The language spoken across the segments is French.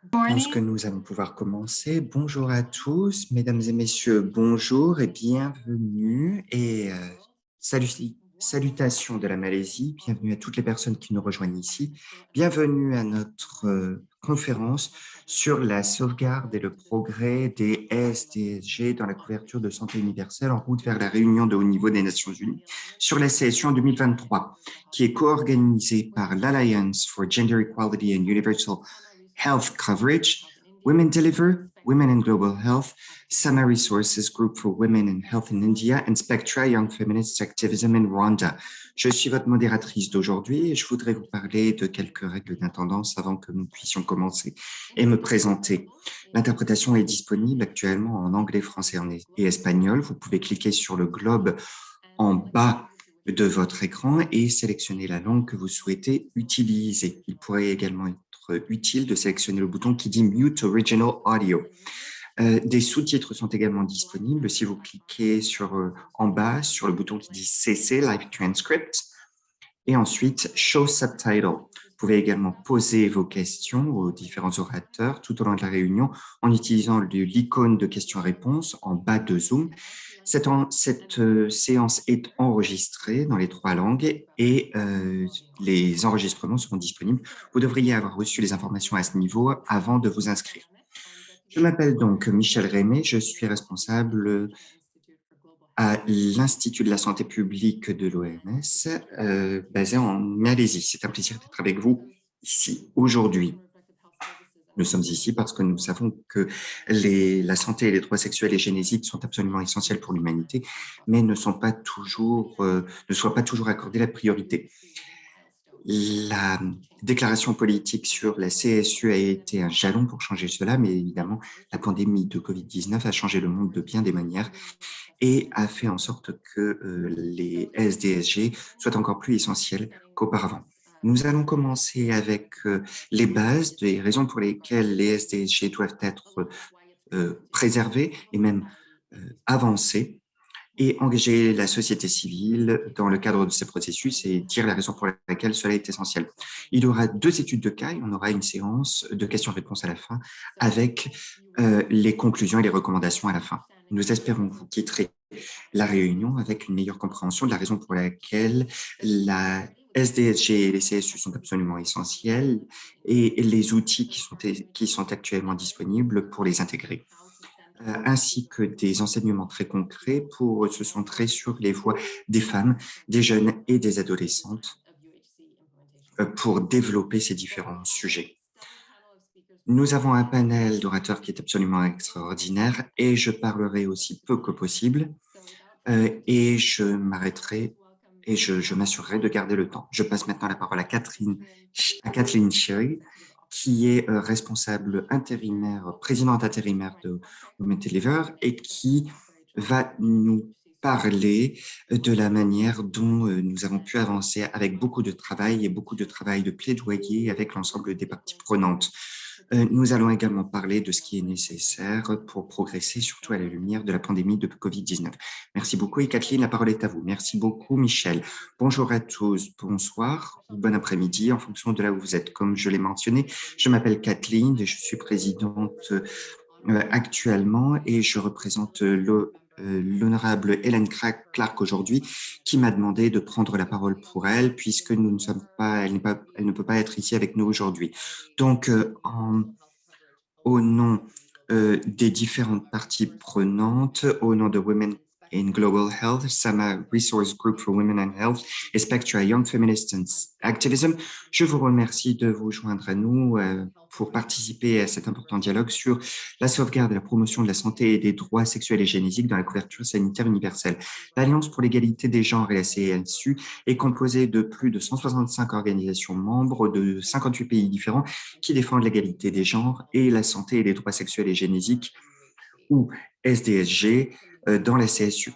Je pense que nous allons pouvoir commencer. Bonjour à tous, mesdames et messieurs, bonjour et bienvenue salutations de la Malaisie, bienvenue à toutes les personnes qui nous rejoignent ici, bienvenue à notre conférence sur la sauvegarde et le progrès des SDSG dans la couverture de santé universelle en route vers la réunion de haut niveau des Nations Unies sur la CSU en 2023, qui est co-organisée par l'Alliance for Gender Equality and Universal Health Coverage, Women Deliver, Women in Global Health, Sama Resources Group for Women in Health in India, and Spectra Young Feminist Activism in Rwanda. Je suis votre modératrice d'aujourd'hui et je voudrais vous parler de quelques règles d'intendance avant que nous puissions commencer et me présenter. L'interprétation est disponible actuellement en anglais, français et espagnol. Vous pouvez cliquer sur le globe en bas de votre écran et sélectionner la langue que vous souhaitez utiliser. Il pourrait également être utile de sélectionner le bouton qui dit Mute Original Audio. Des sous-titres sont également disponibles si vous cliquez en bas sur le bouton qui dit CC, Live Transcript, et ensuite Show Subtitle. Vous pouvez également poser vos questions aux différents orateurs tout au long de la réunion en utilisant l'icône de questions-réponses en bas de Zoom. Cette séance est enregistrée dans les 3 langues et les enregistrements seront disponibles. Vous devriez avoir reçu les informations à ce niveau avant de vous inscrire. Je m'appelle donc Michel Rémé, je suis responsable à l'Institut de la santé publique de l'OMS, basé en Malaisie. C'est un plaisir d'être avec vous ici aujourd'hui. Nous sommes ici parce que nous savons que la santé et les droits sexuels et génétiques sont absolument essentiels pour l'humanité, mais ne soient pas toujours accordés la priorité. La déclaration politique sur la CSU a été un jalon pour changer cela, mais évidemment, la pandémie de Covid-19 a changé le monde de bien des manières et a fait en sorte que les SDSG soient encore plus essentiels qu'auparavant. Nous allons commencer avec les bases des raisons pour lesquelles les SDSG doivent être préservés et même avancés, et engager la société civile dans le cadre de ces processus et dire la raison pour laquelle cela est essentiel. Il y aura 2 études de cas et on aura une séance de questions-réponses à la fin avec les conclusions et les recommandations à la fin. Nous espérons que vous quitterez la réunion avec une meilleure compréhension de la raison pour laquelle la SDSG et les CSU sont absolument essentiels et les outils qui sont actuellement disponibles pour les intégrer, ainsi que des enseignements très concrets pour se centrer sur les voix des femmes, des jeunes et des adolescentes pour développer ces différents sujets. Nous avons un panel d'orateurs qui est absolument extraordinaire et je parlerai aussi peu que possible et je m'arrêterai et je m'assurerai de garder le temps. Je passe maintenant la parole à Kathleen Sherry, qui est responsable intérimaire, présidente intérimaire de Women Deliver et qui va nous parler de la manière dont nous avons pu avancer avec beaucoup de travail et beaucoup de travail de plaidoyer avec l'ensemble des parties prenantes. Nous allons également parler de ce qui est nécessaire pour progresser, surtout à la lumière de la pandémie de Covid-19. Merci beaucoup et Kathleen, la parole est à vous. Merci beaucoup Michel. Bonjour à tous, bonsoir ou bon après-midi en fonction de là où vous êtes. Comme je l'ai mentionné, je m'appelle Kathleen et je suis présidente actuellement et je représente l'honorable Hélène Clark aujourd'hui, qui m'a demandé de prendre la parole pour elle, puisque nous ne sommes pas, elle ne peut pas être ici avec nous aujourd'hui. Donc, au nom des différentes parties prenantes, au nom de Women in Global Health, Sama Resource Group for Women and Health et Spectra Young Feminist Activism, je vous remercie de vous joindre à nous pour participer à cet important dialogue sur la sauvegarde et la promotion de la santé et des droits sexuels et génétiques dans la couverture sanitaire universelle. L'Alliance pour l'égalité des genres et la CSU est composée de plus de 165 organisations membres de 58 pays différents qui défendent l'égalité des genres et la santé et les droits sexuels et génétiques, ou SDSG, dans la CSU.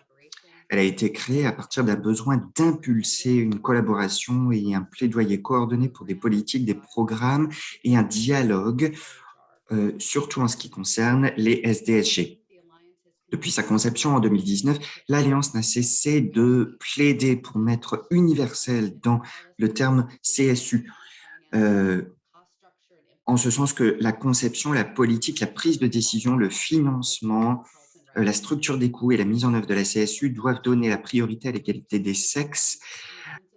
Elle a été créée à partir d'un besoin d'impulser une collaboration et un plaidoyer coordonné pour des politiques, des programmes et un dialogue, surtout en ce qui concerne les SDSG. Depuis sa conception en 2019, l'Alliance n'a cessé de plaider pour mettre universel dans le terme CSU, en ce sens que la conception, la politique, la prise de décision, le financement, la structure des coûts et la mise en œuvre de la CSU doivent donner la priorité à l'égalité des sexes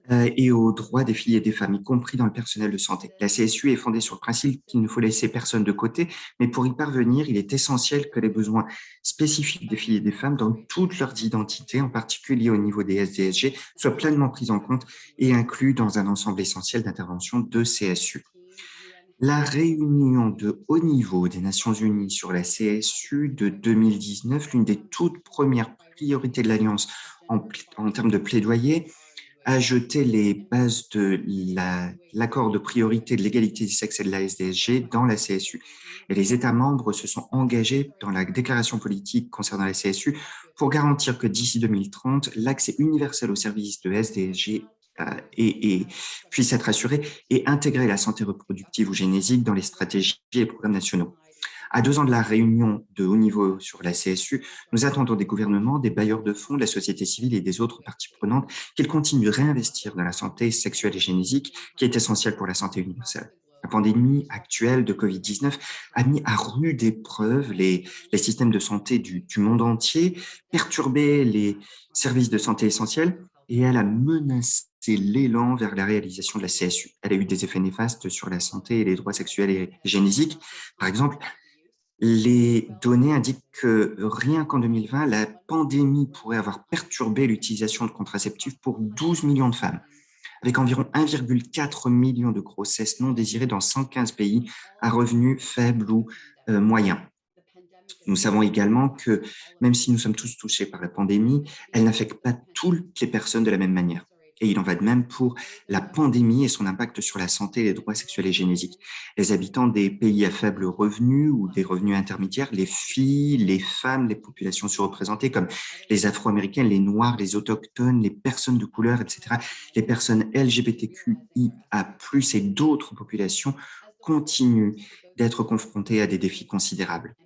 et aux droits des filles et des femmes, y compris dans le personnel de santé. La CSU est fondée sur le principe qu'il ne faut laisser personne de côté, mais pour y parvenir, il est essentiel que les besoins spécifiques des filles et des femmes dans toutes leurs identités, en particulier au niveau des SDSG, soient pleinement pris en compte et inclus dans un ensemble essentiel d'interventions de CSU. La réunion de haut niveau des Nations Unies sur la CSU de 2019, l'une des toutes premières priorités de l'Alliance en termes de plaidoyer, a jeté les bases de l'accord de priorité de l'égalité des sexes et de la SDSG dans la CSU. Et les États membres se sont engagés dans la déclaration politique concernant la CSU pour garantir que d'ici 2030, l'accès universel aux services de SDSG puisse être assuré et intégrer la santé reproductive ou génétique dans les stratégies et programmes nationaux. À 2 ans de la réunion de haut niveau sur la CSU, nous attendons des gouvernements, des bailleurs de fonds, de la société civile et des autres parties prenantes qu'ils continuent de réinvestir dans la santé sexuelle et génétique, qui est essentielle pour la santé universelle. La pandémie actuelle de COVID-19 a mis à rude épreuve les systèmes de santé du monde entier, perturbé les services de santé essentiels et elle a menacé l'élan vers la réalisation de la CSU. Elle a eu des effets néfastes sur la santé et les droits sexuels et génétiques. Par exemple, les données indiquent que rien qu'en 2020, la pandémie pourrait avoir perturbé l'utilisation de contraceptifs pour 12 millions de femmes, avec environ 1,4 million de grossesses non désirées dans 115 pays à revenus faibles ou moyens. Nous savons également que même si nous sommes tous touchés par la pandémie, elle n'affecte pas toutes les personnes de la même manière. Et il en va de même pour la pandémie et son impact sur la santé et les droits sexuels et génétiques. Les habitants des pays à faible revenu ou des revenus intermédiaires, les filles, les femmes, les populations surreprésentées comme les Afro-Américains, les Noirs, les Autochtones, les personnes de couleur, etc., les personnes LGBTQIA+, et d'autres populations continuent d'être confrontées à des défis considérables.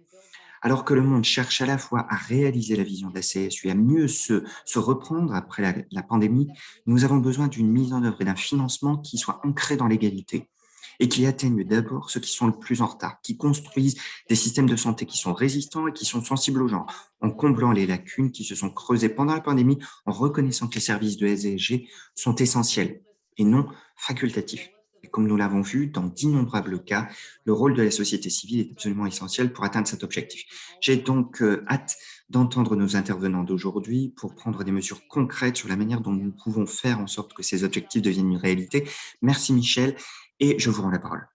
Alors que le monde cherche à la fois à réaliser la vision de la CSU et à mieux se reprendre après la pandémie, nous avons besoin d'une mise en œuvre et d'un financement qui soit ancré dans l'égalité et qui atteigne d'abord ceux qui sont le plus en retard, qui construisent des systèmes de santé qui sont résistants et qui sont sensibles aux gens, en comblant les lacunes qui se sont creusées pendant la pandémie, en reconnaissant que les services de SDG sont essentiels et non facultatifs. Et comme nous l'avons vu dans d'innombrables cas, le rôle de la société civile est absolument essentiel pour atteindre cet objectif. J'ai donc hâte d'entendre nos intervenants d'aujourd'hui pour prendre des mesures concrètes sur la manière dont nous pouvons faire en sorte que ces objectifs deviennent une réalité. Merci Michel et je vous rends la parole.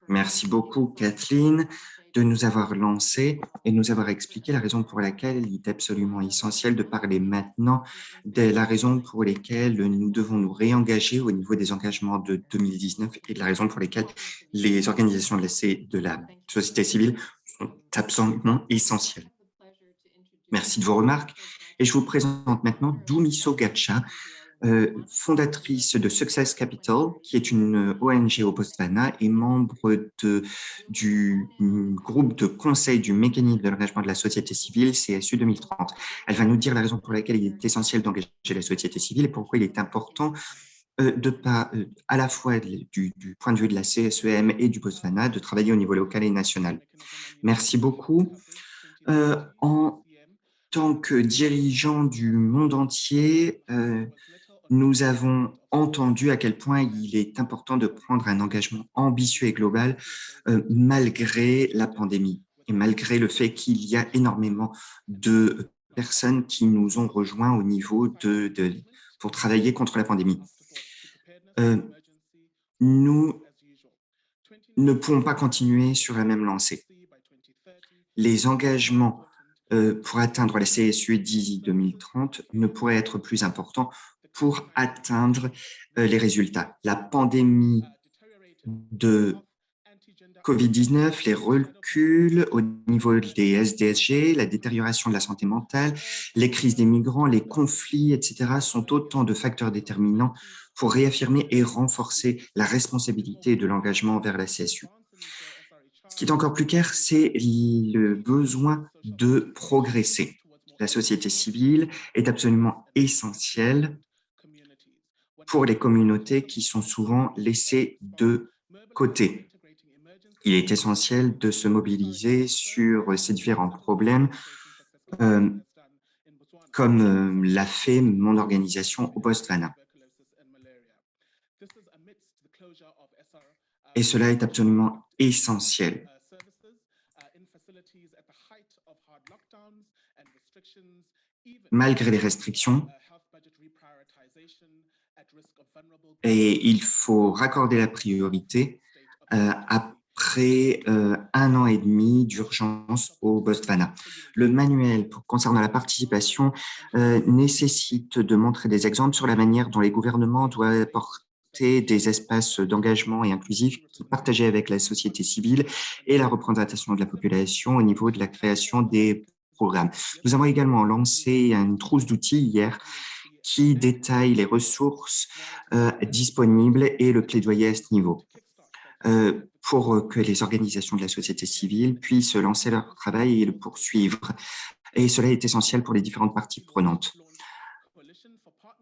Merci beaucoup Kathleen de nous avoir lancé et de nous avoir expliqué la raison pour laquelle il est absolument essentiel de parler maintenant de la raison pour laquelle nous devons nous réengager au niveau des engagements de 2019 et de la raison pour laquelle les organisations de la société civile sont absolument essentielles. Merci de vos remarques et je vous présente maintenant Dumiso Gacha, fondatrice de Success Capital, qui est une ONG au Botswana et membre du groupe de conseil du mécanisme de l'engagement de la société civile, CSU 2030. Elle va nous dire la raison pour laquelle il est essentiel d'engager la société civile et pourquoi il est important à la fois du point de vue de la CSEM et du Botswana, de travailler au niveau local et national. Merci beaucoup. En tant que dirigeant du monde entier, nous avons entendu à quel point il est important de prendre un engagement ambitieux et global malgré la pandémie et malgré le fait qu'il y a énormément de personnes qui nous ont rejoints au niveau pour travailler contre la pandémie. Nous ne pouvons pas continuer sur la même lancée. Les engagements pour atteindre la CSU d'ici 2030 ne pourraient être plus importants pour atteindre les résultats. La pandémie de COVID-19, les reculs au niveau des SDSG, la détérioration de la santé mentale, les crises des migrants, les conflits, etc., sont autant de facteurs déterminants pour réaffirmer et renforcer la responsabilité de l'engagement vers la CSU. Ce qui est encore plus clair, c'est le besoin de progresser. La société civile est absolument essentielle pour les communautés qui sont souvent laissées de côté. Il est essentiel de se mobiliser sur ces différents problèmes, euh, comme l'a fait mon organisation au Botswana. Et cela est absolument essentiel. Malgré les restrictions, et il faut raccorder la priorité après 1 an et demi d'urgence au Botswana. Le manuel concernant la participation nécessite de montrer des exemples sur la manière dont les gouvernements doivent apporter des espaces d'engagement et inclusifs partagés avec la société civile et la représentation de la population au niveau de la création des programmes. Nous avons également lancé une trousse d'outils hier qui détaille les ressources disponibles et le plaidoyer à ce niveau, pour que les organisations de la société civile puissent lancer leur travail et le poursuivre. Et cela est essentiel pour les différentes parties prenantes.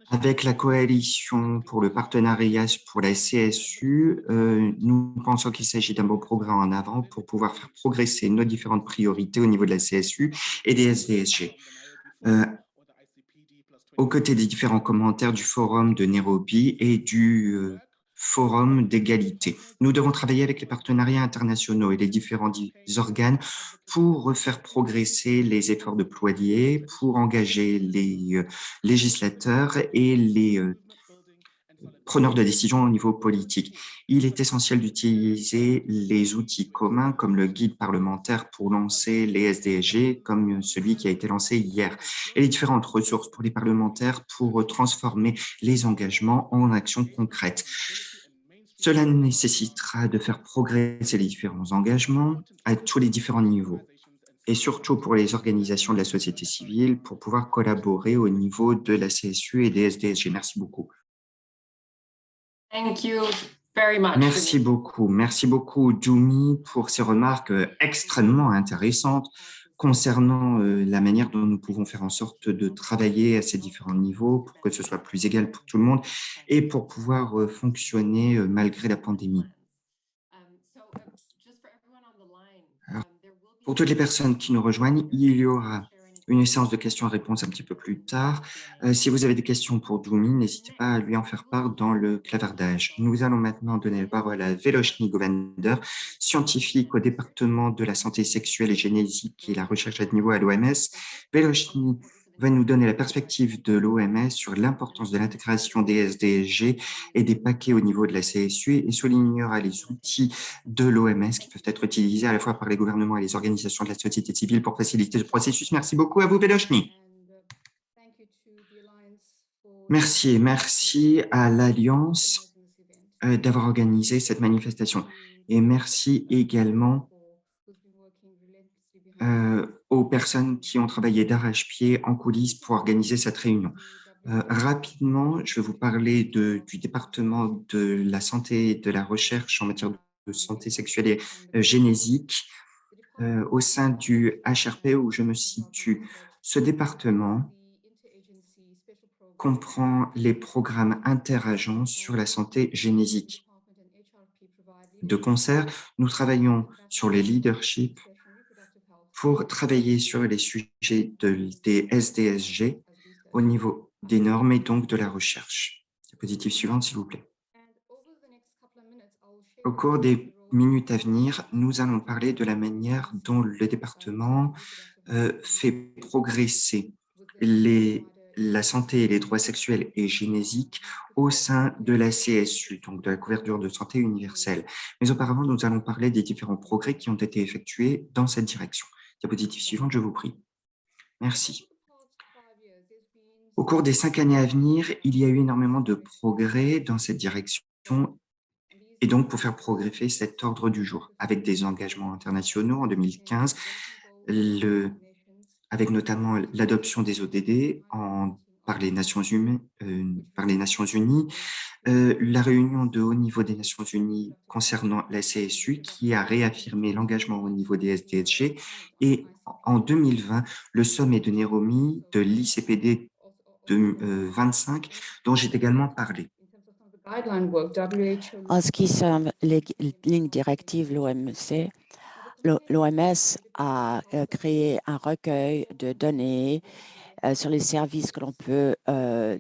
Avec la coalition pour le partenariat pour la CSU, nous pensons qu'il s'agit d'un beau progrès en avant pour pouvoir faire progresser nos différentes priorités au niveau de la CSU et des SDSG. Aux côtés des différents commentaires du forum de Nairobi et du forum d'égalité. Nous devons travailler avec les partenariats internationaux et les différents organes pour faire progresser les efforts de plaidoyer, pour engager les législateurs et les preneurs de décision au niveau politique. Il est essentiel d'utiliser les outils communs comme le guide parlementaire pour lancer les SDG, comme celui qui a été lancé hier, et les différentes ressources pour les parlementaires pour transformer les engagements en actions concrètes. Cela nécessitera de faire progresser les différents engagements à tous les différents niveaux, et surtout pour les organisations de la société civile pour pouvoir collaborer au niveau de la CSU et des SDSG. Merci beaucoup. Thank you very much. Merci beaucoup, Dumi, pour ces remarques extrêmement intéressantes concernant la manière dont nous pouvons faire en sorte de travailler à ces différents niveaux pour que ce soit plus égal pour tout le monde et pour pouvoir fonctionner malgré la pandémie. Alors, pour toutes les personnes qui nous rejoignent, il y aura une séance de questions-réponses un petit peu plus tard. Si vous avez des questions pour Dumi, n'hésitez pas à lui en faire part dans le clavardage. Nous allons maintenant donner la parole à Veloshni Govender, scientifique au département de la santé sexuelle et génétique et la recherche à niveau à l'OMS. Veloshni va nous donner la perspective de l'OMS sur l'importance de l'intégration des SDSG et des paquets au niveau de la CSU et soulignera les outils de l'OMS qui peuvent être utilisés à la fois par les gouvernements et les organisations de la société civile pour faciliter ce processus. Merci beaucoup à vous, Veloshni. Merci à l'Alliance d'avoir organisé cette manifestation. Et merci également aux personnes qui ont travaillé d'arrache-pied en coulisses pour organiser cette réunion. Rapidement, je vais vous parler du département de la santé et de la recherche en matière de santé sexuelle et génétique au sein du HRP où je me situe. Ce département comprend les programmes interagences sur la santé génétique. De concert, nous travaillons sur les leaderships pour travailler sur les sujets des SDSG au niveau des normes et donc de la recherche. Diapositive suivante, s'il vous plaît. Au cours des minutes à venir, nous allons parler de la manière dont le département fait progresser la santé et les droits sexuels et génétiques au sein de la CSU, donc de la couverture de santé universelle. Mais auparavant, nous allons parler des différents progrès qui ont été effectués dans cette direction. Diapositive suivante, je vous prie. Merci. Au cours des 5 années à venir, il y a eu énormément de progrès dans cette direction et donc pour faire progresser cet ordre du jour avec des engagements internationaux en 2015, avec notamment l'adoption des ODD par les Nations Unies, la réunion de haut niveau des Nations Unies concernant la CSU qui a réaffirmé l'engagement au niveau des SDSG et en 2020, le sommet de Nairobi de l'ICPD 25 dont j'ai également parlé. En ce qui concerne les lignes directives, l'OMS a créé un recueil de données sur les services que l'on peut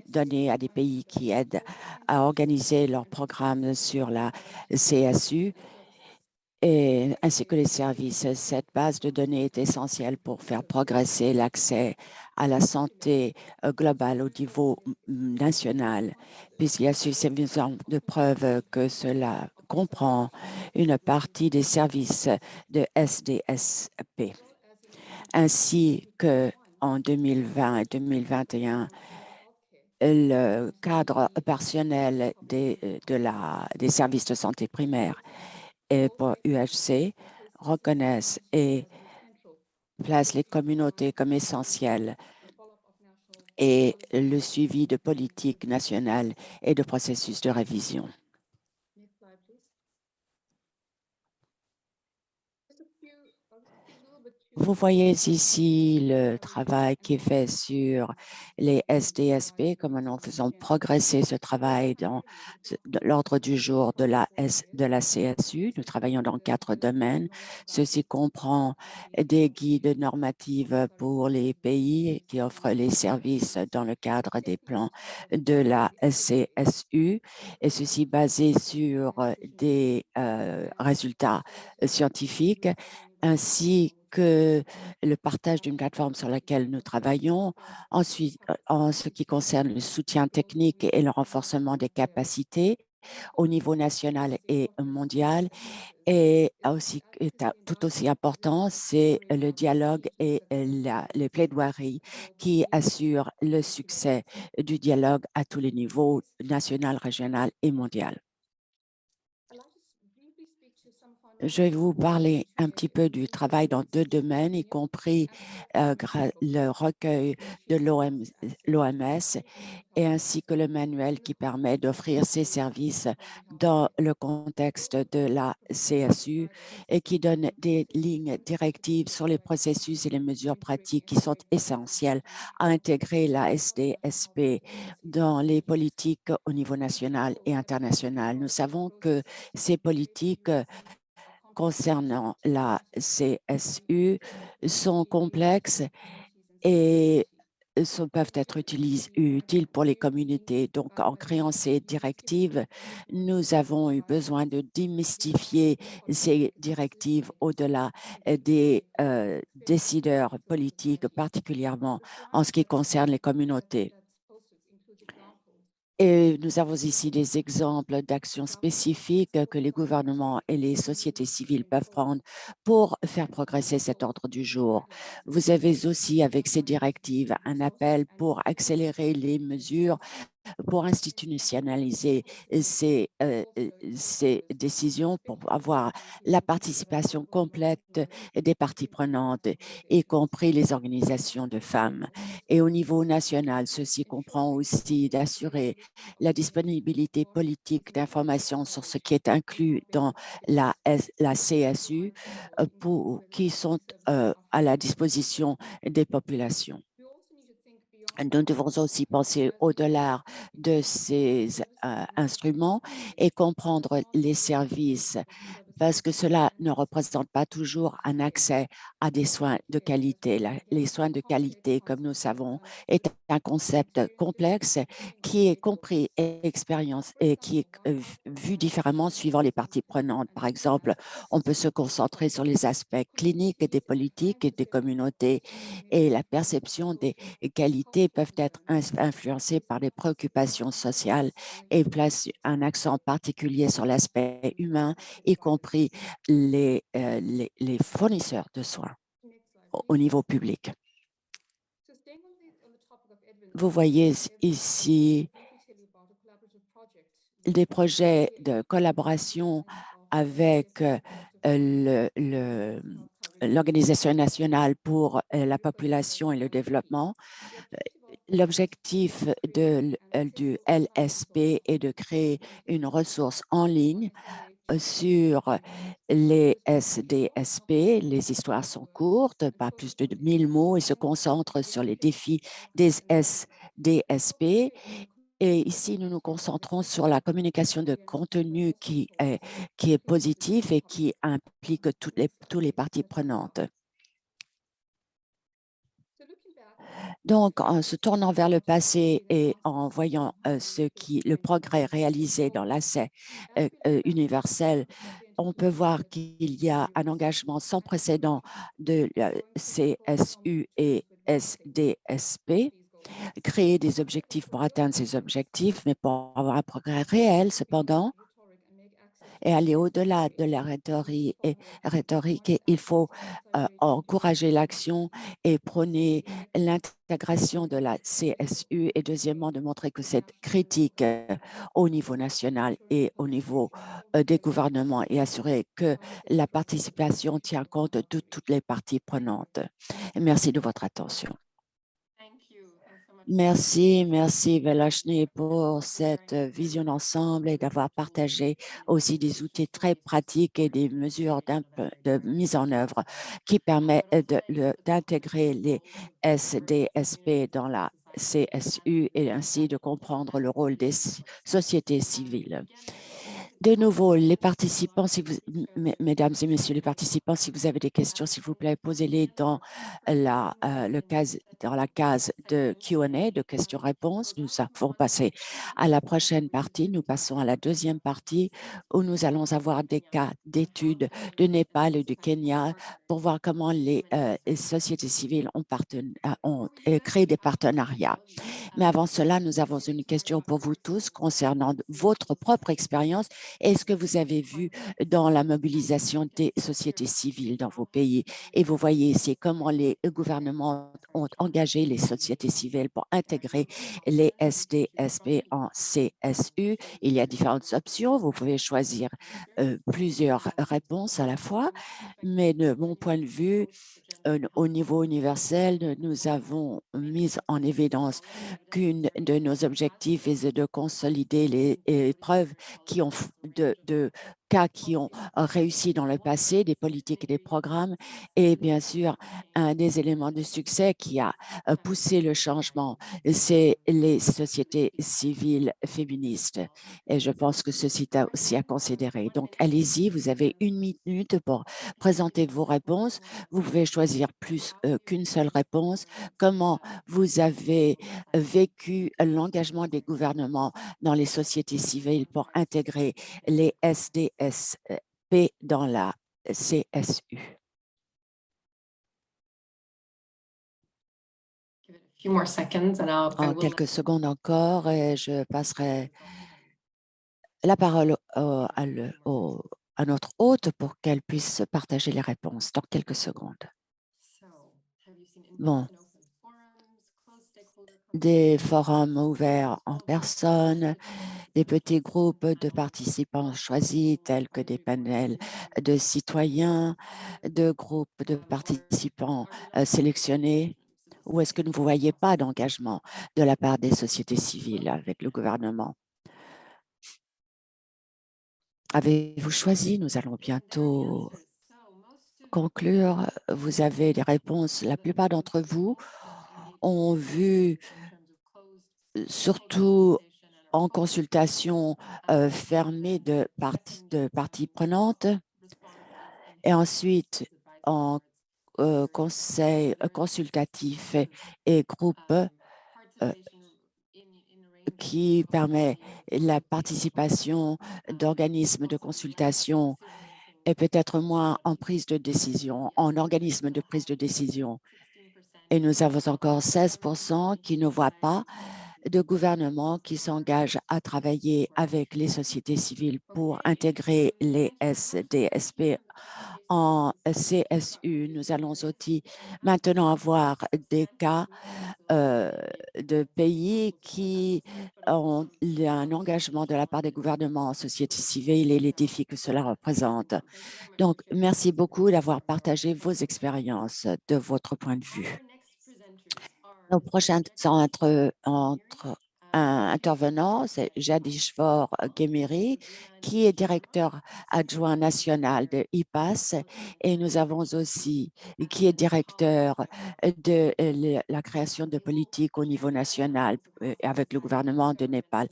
donner à des pays qui aident à organiser leurs programmes sur la CSU ainsi que les services. Cette base de données est essentielle pour faire progresser l'accès à la santé globale au niveau national, puisqu'il y a suffisamment de preuves que cela comprend une partie des services de SDSP, ainsi que en 2020 et 2021, le cadre opérationnel des services de santé primaire et pour UHC reconnaissent et placent les communautés comme essentielles et le suivi de politiques nationales et de processus de révision. Vous voyez ici le travail qui est fait sur les SDSP, comment nous faisons progresser ce travail dans l'ordre du jour de la CSU. Nous travaillons dans 4 domaines. Ceci comprend des guides normatifs pour les pays qui offrent les services dans le cadre des plans de la CSU, et ceci basé sur des résultats scientifiques, ainsi que le partage d'une plateforme sur laquelle nous travaillons. Ensuite, en ce qui concerne le soutien technique et le renforcement des capacités au niveau national et mondial, et aussi, tout aussi important, c'est le dialogue et les plaidoiries qui assurent le succès du dialogue à tous les niveaux, national, régional et mondial. Je vais vous parler un petit peu du travail dans 2 domaines, y compris le recueil de l'OMS et ainsi que le manuel qui permet d'offrir ces services dans le contexte de la CSU et qui donne des lignes directives sur les processus et les mesures pratiques qui sont essentielles à intégrer la SDSP dans les politiques au niveau national et international. Nous savons que ces politiques concernant la CSU sont complexes et peuvent être utiles pour les communautés. Donc, en créant ces directives, nous avons eu besoin de démystifier ces directives au-delà des décideurs politiques, particulièrement en ce qui concerne les communautés. Et nous avons ici des exemples d'actions spécifiques que les gouvernements et les sociétés civiles peuvent prendre pour faire progresser cet ordre du jour. Vous avez aussi, avec ces directives, un appel pour accélérer les mesures pour institutionnaliser ces décisions, pour avoir la participation complète des parties prenantes, y compris les organisations de femmes. Et au niveau national, ceci comprend aussi d'assurer la disponibilité politique d'informations sur ce qui est inclus dans la CSU qui sont à la disposition des populations. Nous devons aussi penser au-delà de ces instruments et comprendre les services, parce que cela ne représente pas toujours un accès à des soins de qualité. Les soins de qualité, comme nous savons, est un concept complexe qui est compris et qui est vu différemment suivant les parties prenantes. Par exemple, on peut se concentrer sur les aspects cliniques des politiques et des communautés, et la perception des qualités peuvent être influencées par les préoccupations sociales et placent un accent particulier sur l'aspect humain, y compris les fournisseurs de soins au niveau public. Vous voyez ici des projets de collaboration avec l'Organisation nationale pour la population et le développement. L'objectif du LSP est de créer une ressource en ligne sur les SDSP. Les histoires sont courtes, pas plus de 1000 mots, et se concentrent sur les défis des SDSP Et ici, nous nous concentrons sur la communication de contenu qui est positif et qui implique toutes les parties prenantes. Donc, en se tournant vers le passé et en voyant le progrès réalisé dans l'accès universel, on peut voir qu'il y a un engagement sans précédent de la CSU et SDSP, créer des objectifs pour atteindre ces objectifs, mais pour avoir un progrès réel, cependant, et aller au-delà de la rhétorique, il faut encourager l'action et prôner l'intégration de la CSU et deuxièmement de montrer que cette critique au niveau national et au niveau des gouvernements et assurer que la participation tient compte de toutes les parties prenantes. Merci de votre attention. Merci Velashni pour cette vision d'ensemble et d'avoir partagé aussi des outils très pratiques et des mesures de mise en œuvre qui permettent d'intégrer les SDSP dans la CSU et ainsi de comprendre le rôle des sociétés civiles. De nouveau, les participants, mesdames et messieurs les participants, si vous avez des questions, s'il vous plaît, posez-les dans dans la case de Q&A, de questions-réponses. Nous allons passer à la prochaine partie. Nous passons à la deuxième partie où nous allons avoir des cas d'études de Népal et du Kenya pour voir comment les sociétés civiles ont créé des partenariats. Mais avant cela, nous avons une question pour vous tous concernant votre propre expérience. Est-ce que vous avez vu dans la mobilisation des sociétés civiles dans vos pays? Et vous voyez ici comment les gouvernements ont engagé les sociétés civiles pour intégrer les SDSP en CSU. Il y a différentes options. Vous pouvez choisir plusieurs réponses à la fois. Mais de mon point de vue, au niveau universel, nous avons mis en évidence qu'une de nos objectifs est de consolider les preuves de cas qui ont réussi dans le passé, des politiques et des programmes, et bien sûr, un des éléments de succès qui a poussé le changement, c'est les sociétés civiles féministes. Et je pense que ceci est aussi à considérer. Donc, allez-y, vous avez 1 minute pour présenter vos réponses. Vous pouvez choisir plus qu'une seule réponse. Comment vous avez vécu l'engagement des gouvernements dans les sociétés civiles pour intégrer les SDSP dans la CSU? En quelques secondes encore, et je passerai la parole à notre hôte pour qu'elle puisse partager les réponses dans quelques secondes. Bon, des forums ouverts en personne, des petits groupes de participants choisis tels que des panels de citoyens, de groupes de participants sélectionnés, ou est-ce que vous ne voyez pas d'engagement de la part des sociétés civiles avec le gouvernement? Avez-vous choisi? Nous allons bientôt conclure. Vous avez des réponses. La plupart d'entre vous ont vu, surtout en consultation fermée de parties prenantes et ensuite en conseil consultatif et groupe qui permet la participation d'organismes de consultation et peut-être moins en prise de décision, en organisme de prise de décision. Et nous avons encore 16% qui ne voient pas de gouvernement qui s'engage à travailler avec les sociétés civiles pour intégrer les SDSP en CSU. Nous allons aussi maintenant avoir des cas de pays qui ont un engagement de la part des gouvernements en société civile et les défis que cela représente. Donc, merci beaucoup d'avoir partagé vos expériences de votre point de vue. Nos prochains sont un intervenant, c'est Jadishvor Ghemiri, qui est directeur adjoint national de IPAS, et nous avons aussi qui est directeur de la création de politiques au niveau national avec le gouvernement de Népal.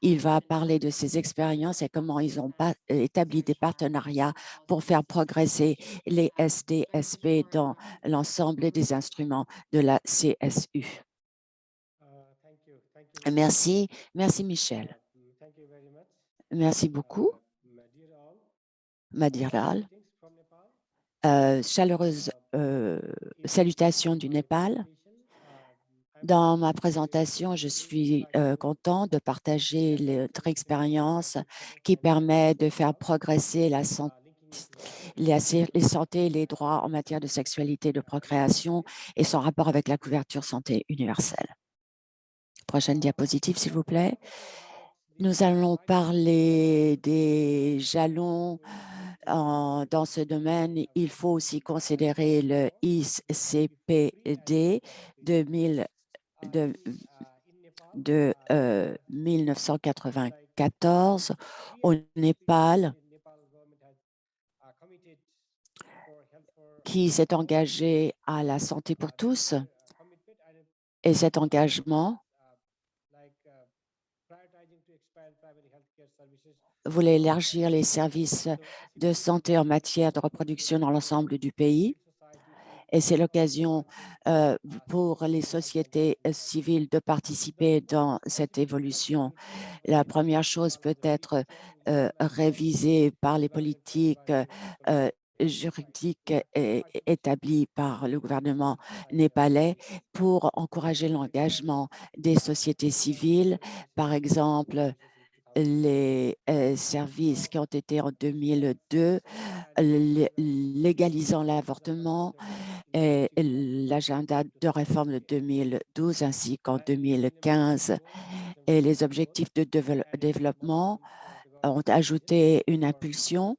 Il va parler de ses expériences et comment ils ont établi des partenariats pour faire progresser les SDSP dans l'ensemble des instruments de la CSU. Merci, merci Michel. Merci beaucoup, Madiral. Chaleureuse salutations du Népal. Dans ma présentation, je suis content de partager notre expérience qui permet de faire progresser la santé, les santé et les droits en matière de sexualité et de procréation et son rapport avec la couverture santé universelle. Prochaine diapositive, s'il vous plaît. Nous allons parler des jalons dans ce domaine. Il faut aussi considérer le ICPD de 1994 au Népal, qui s'est engagé à la santé pour tous. Et cet engagement voulait élargir les services de santé en matière de reproduction dans l'ensemble du pays. Et c'est l'occasion pour les sociétés civiles de participer dans cette évolution. La première chose peut être révisée par les politiques juridiques établies par le gouvernement népalais pour encourager l'engagement des sociétés civiles. Par exemple, les services qui ont été en 2002, légalisant l'avortement, et l'agenda de réforme de 2012 ainsi qu'en 2015. Et les objectifs de développement ont ajouté une impulsion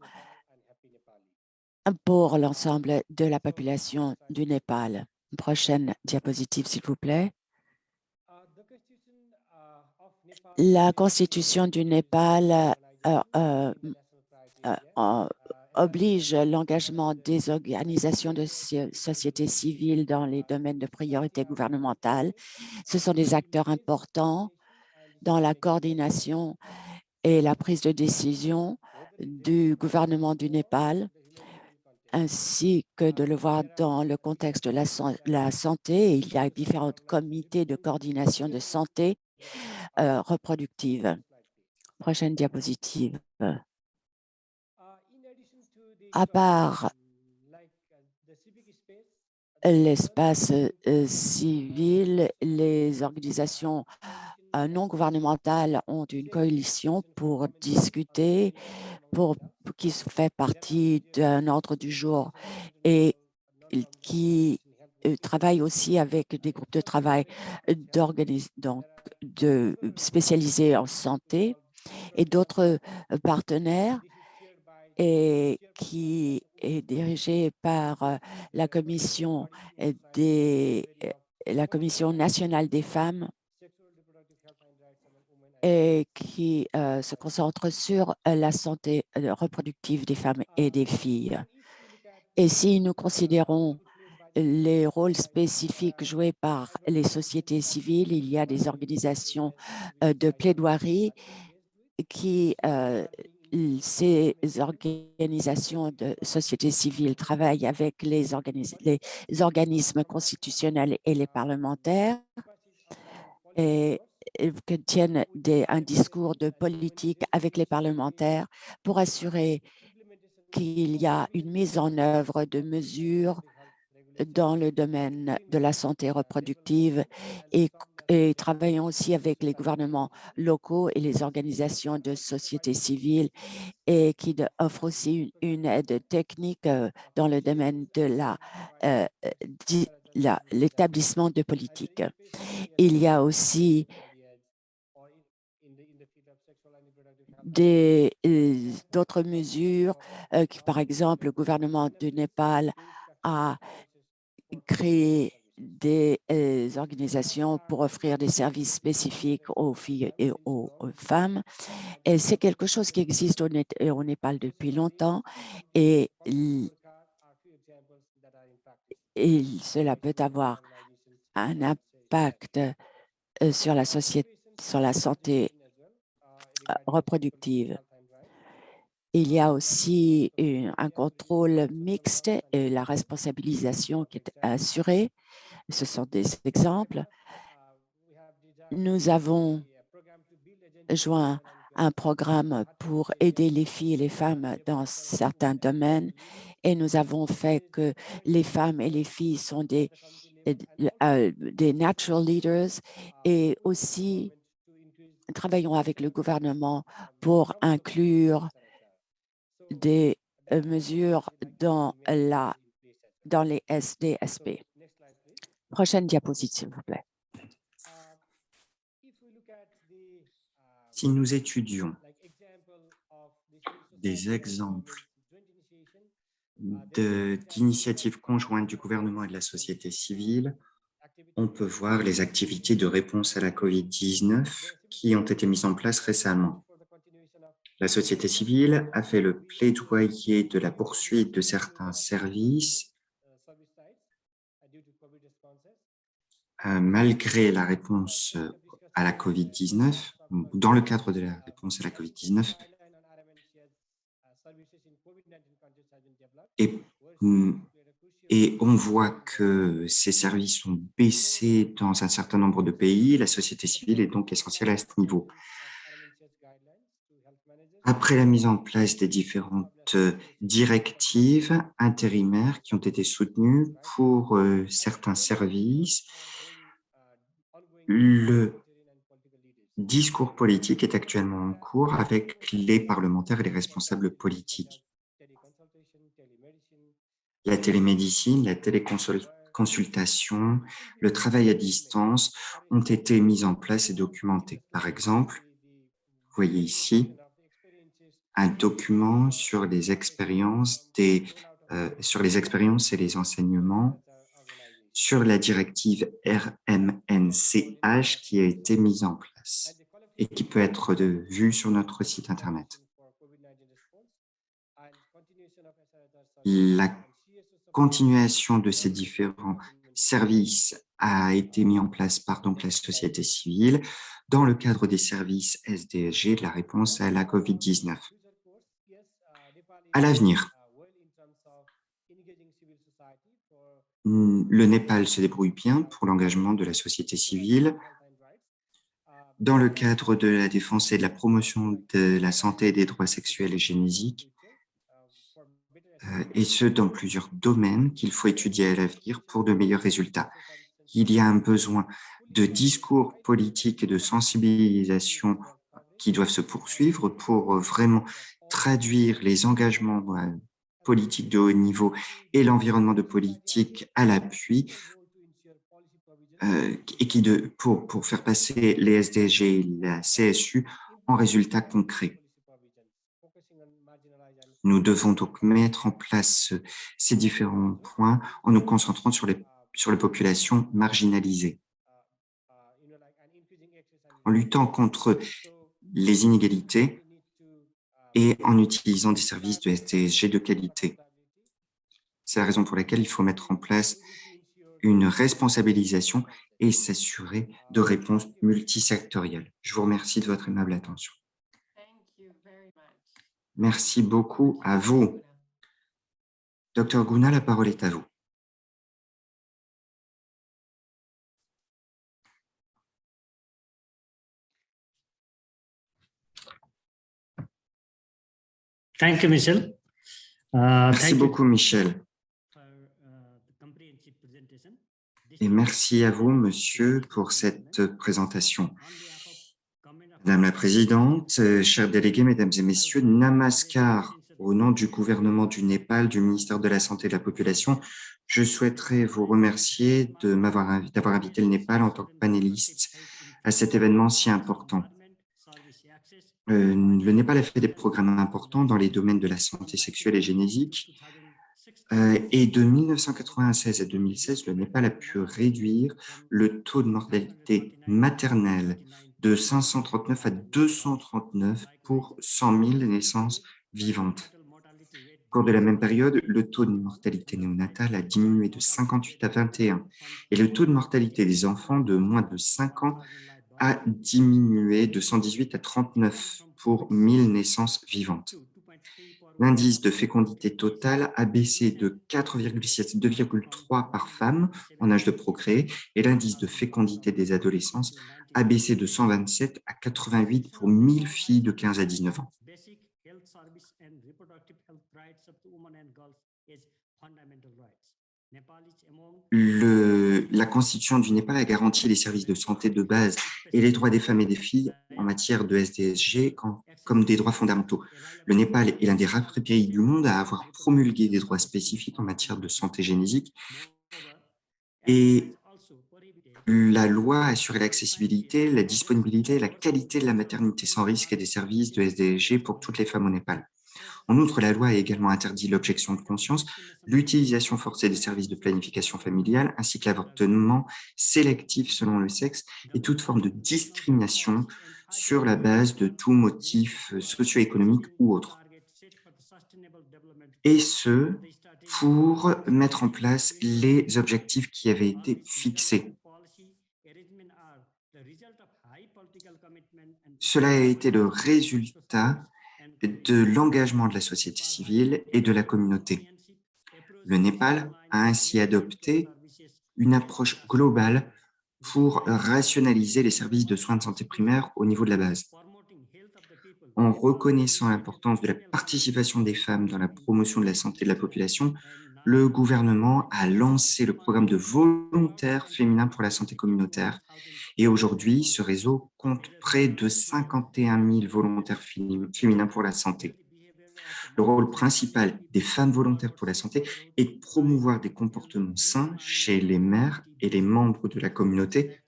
pour l'ensemble de la population du Népal. Prochaine diapositive, s'il vous plaît. La Constitution du Népal oblige l'engagement des organisations de société civile dans les domaines de priorité gouvernementale. Ce sont des acteurs importants dans la coordination et la prise de décision du gouvernement du Népal, ainsi que de le voir dans le contexte de la santé. Il y a différents comités de coordination de santé reproductive. Prochaine diapositive. À part l'espace civil, les organisations non gouvernementales ont une coalition pour discuter, qui fait partie d'un ordre du jour et qui travaille aussi avec des groupes de travail spécialisés en santé et d'autres partenaires, et qui est dirigé par la Commission la Commission nationale des femmes, et qui se concentre sur la santé reproductive des femmes et des filles. Et si nous considérons les rôles spécifiques joués par les sociétés civiles, il y a des organisations de plaidoirie qui ces organisations de société civile travaillent avec les organismes constitutionnels et les parlementaires, et que tiennent un discours de politique avec les parlementaires pour assurer qu'il y a une mise en œuvre de mesures dans le domaine de la santé reproductive, et travaillons aussi avec les gouvernements locaux et les organisations de société civile, et qui offrent aussi une aide technique dans le domaine de l'établissement de politiques. Il y a aussi d'autres mesures, par exemple, le gouvernement du Népal a créé des organisations pour offrir des services spécifiques aux filles et aux femmes. Et c'est quelque chose qui existe au Népal depuis longtemps et, et cela peut avoir un impact sur la société, sur la santé reproductive. Il y a aussi un contrôle mixte et la responsabilisation qui est assurée. Ce sont des exemples. Nous avons joint un programme pour aider les filles et les femmes dans certains domaines et nous avons fait que les femmes et les filles sont des natural leaders et aussi travaillons avec le gouvernement pour inclure des mesures dans les SDSP. Prochaine diapositive, s'il vous plaît. Si nous étudions des exemples d'initiatives conjointes du gouvernement et de la société civile, on peut voir les activités de réponse à la COVID-19 qui ont été mises en place récemment. La société civile a fait le plaidoyer de la poursuite de certains services malgré la réponse à la COVID-19, dans le cadre de la réponse à la COVID-19. Et on voit que ces services ont baissé dans un certain nombre de pays. La société civile est donc essentielle à ce niveau. Après la mise en place des différentes directives intérimaires qui ont été soutenues pour certains services, le discours politique est actuellement en cours avec les parlementaires et les responsables politiques. La télémédecine, la téléconsultation, le travail à distance ont été mis en place et documentés. Par exemple, vous voyez ici un document sur les expériences et les enseignements sur la directive RMNCH qui a été mise en place et qui peut être vue sur notre site Internet. La continuation de ces différents services a été mise en place par la société civile dans le cadre des services SDSG de la réponse à la COVID-19. À l'avenir, le Népal se débrouille bien pour l'engagement de la société civile dans le cadre de la défense et de la promotion de la santé et des droits sexuels et génésiques, et ce, dans plusieurs domaines qu'il faut étudier à l'avenir pour de meilleurs résultats. Il y a un besoin de discours politiques et de sensibilisation qui doivent se poursuivre pour vraiment traduire les engagements politiques de haut niveau et l'environnement de politique à l'appui et pour faire passer les SDG et la CSU en résultats concrets. Nous devons donc mettre en place ces différents points en nous concentrant sur les populations marginalisées, en luttant contre les inégalités et en utilisant des services de SDSG de qualité. C'est la raison pour laquelle il faut mettre en place une responsabilisation et s'assurer de réponses multisectorielles. Je vous remercie de votre aimable attention. Merci beaucoup à vous. Dr Guna, la parole est à vous. Thank you, Michel. Merci beaucoup, Michel. Et merci à vous, monsieur, pour cette présentation. Madame la Présidente, chers délégués, Mesdames et Messieurs, Namaskar, au nom du gouvernement du Népal, du ministère de la Santé et de la Population, je souhaiterais vous remercier d'avoir invité le Népal en tant que panéliste à cet événement si important. Le Népal a fait des programmes importants dans les domaines de la santé sexuelle et génétique. Et de 1996 à 2016, le Népal a pu réduire le taux de mortalité maternelle de 539 à 239 pour 100 000 naissances vivantes. Au cours de la même période, le taux de mortalité néonatale a diminué de 58 à 21 et le taux de mortalité des enfants de moins de 5 ans a diminué de 118 à 39 pour 1000 naissances vivantes. L'indice de fécondité totale a baissé de 4,7 à 2,3 par femme en âge de procréer et l'indice de fécondité des adolescences a baissé de 127 à 88 pour 1000 filles de 15 à 19 ans. La Constitution du Népal a garanti les services de santé de base et les droits des femmes et des filles en matière de SDSG comme des droits fondamentaux. Le Népal est l'un des rares pays du monde à avoir promulgué des droits spécifiques en matière de santé génétique et la loi a assuré l'accessibilité, la disponibilité et la qualité de la maternité sans risque et des services de SDSG pour toutes les femmes au Népal. En outre, la loi a également interdit l'objection de conscience, l'utilisation forcée des services de planification familiale, ainsi que l'avortement sélectif selon le sexe et toute forme de discrimination sur la base de tout motif socio-économique ou autre. Et ce, pour mettre en place les objectifs qui avaient été fixés. Cela a été le résultat de l'engagement de la société civile et de la communauté. Le Népal a ainsi adopté une approche globale pour rationaliser les services de soins de santé primaire au niveau de la base. En reconnaissant l'importance de la participation des femmes dans la promotion de la santé de la population, le gouvernement a lancé le programme de volontaires féminins pour la santé communautaire. Et aujourd'hui, ce réseau compte près de 51 000 volontaires féminins pour la santé. Le rôle principal des femmes volontaires pour la santé est de promouvoir des comportements sains chez les mères et les membres de la communauté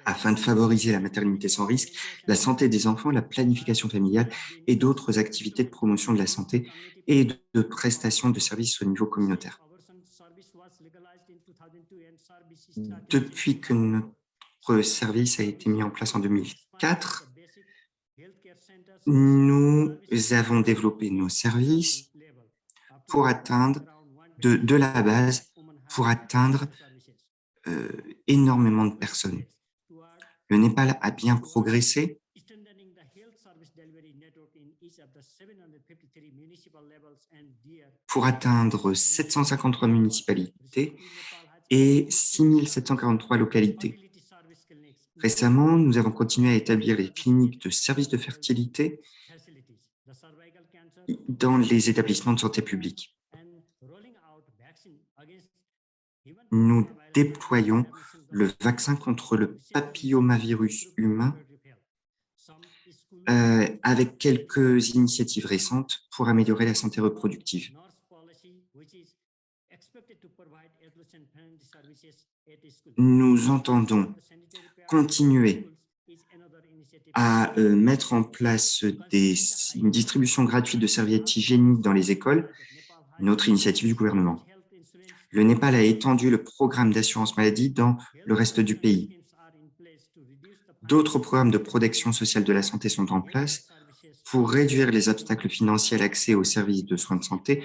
afin de favoriser la maternité sans risque, la santé des enfants, la planification familiale et d'autres activités de promotion de la santé et de prestation de services au niveau communautaire. Depuis que notre service a été mis en place en 2004, nous avons développé nos services pour atteindre de la base, pour atteindre énormément de personnes. Le Népal a bien progressé. Pour atteindre 753 municipalités et 6743 localités. Récemment, nous avons continué à établir les cliniques de services de fertilité dans les établissements de santé publique. Nous déployons le vaccin contre le papillomavirus humain avec quelques initiatives récentes pour améliorer la santé reproductive. Nous entendons continuer à mettre en place une distribution gratuite de serviettes hygiéniques dans les écoles, une autre initiative du gouvernement. Le Népal a étendu le programme d'assurance maladie dans le reste du pays. D'autres programmes de protection sociale de la santé sont en place pour réduire les obstacles financiers à l'accès aux services de soins de santé,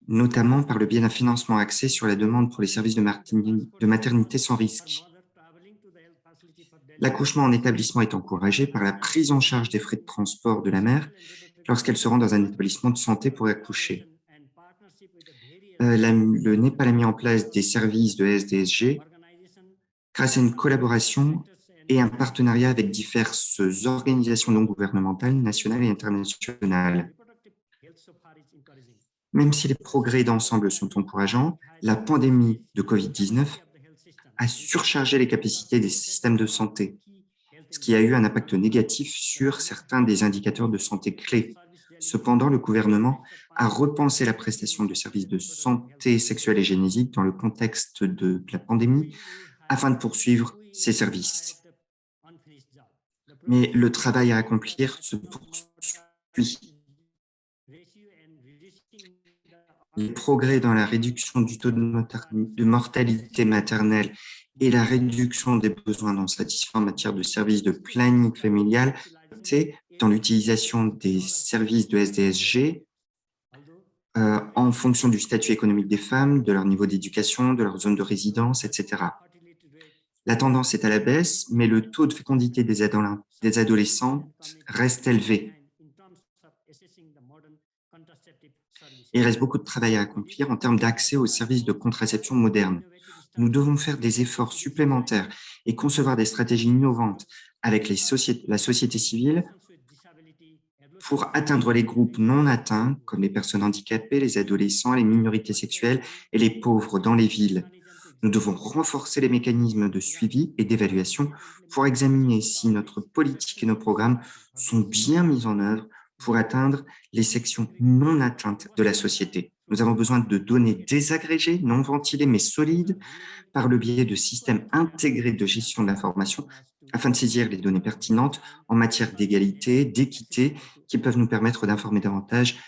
notamment par le biais d'un financement axé sur la demande pour les services de maternité sans risque. L'accouchement en établissement est encouragé par la prise en charge des frais de transport de la mère lorsqu'elle se rend dans un établissement de santé pour accoucher. Le Népal a mis en place des services de SDSG grâce à une collaboration et un partenariat avec diverses organisations non gouvernementales, nationales et internationales. Même si les progrès d'ensemble sont encourageants, la pandémie de Covid-19 a surchargé les capacités des systèmes de santé, ce qui a eu un impact négatif sur certains des indicateurs de santé clés. Cependant, le gouvernement a repensé la prestation de services de santé sexuelle et génétique dans le contexte de la pandémie afin de poursuivre ces services. Mais le travail à accomplir se poursuit. les progrès dans la réduction du taux de mortalité maternelle et la réduction des besoins non satisfaits en matière de services de planning familial dans l'utilisation des services de SDSG en fonction du statut économique des femmes, de leur niveau d'éducation, de leur zone de résidence, etc. La tendance est à la baisse, mais le taux de fécondité des adolescentes reste élevé. Il reste beaucoup de travail à accomplir en termes d'accès aux services de contraception modernes. Nous devons faire des efforts supplémentaires et concevoir des stratégies innovantes avec la société civile pour atteindre les groupes non atteints, comme les personnes handicapées, les adolescents, les minorités sexuelles et les pauvres dans les villes. Nous devons renforcer les mécanismes de suivi et d'évaluation pour examiner si notre politique et nos programmes sont bien mis en œuvre pour atteindre les sections non atteintes de la société. Nous avons besoin de données désagrégées, non ventilées, mais solides, par le biais de systèmes intégrés de gestion de l'information, afin de saisir les données pertinentes en matière d'égalité, d'équité, qui peuvent nous permettre d'informer davantage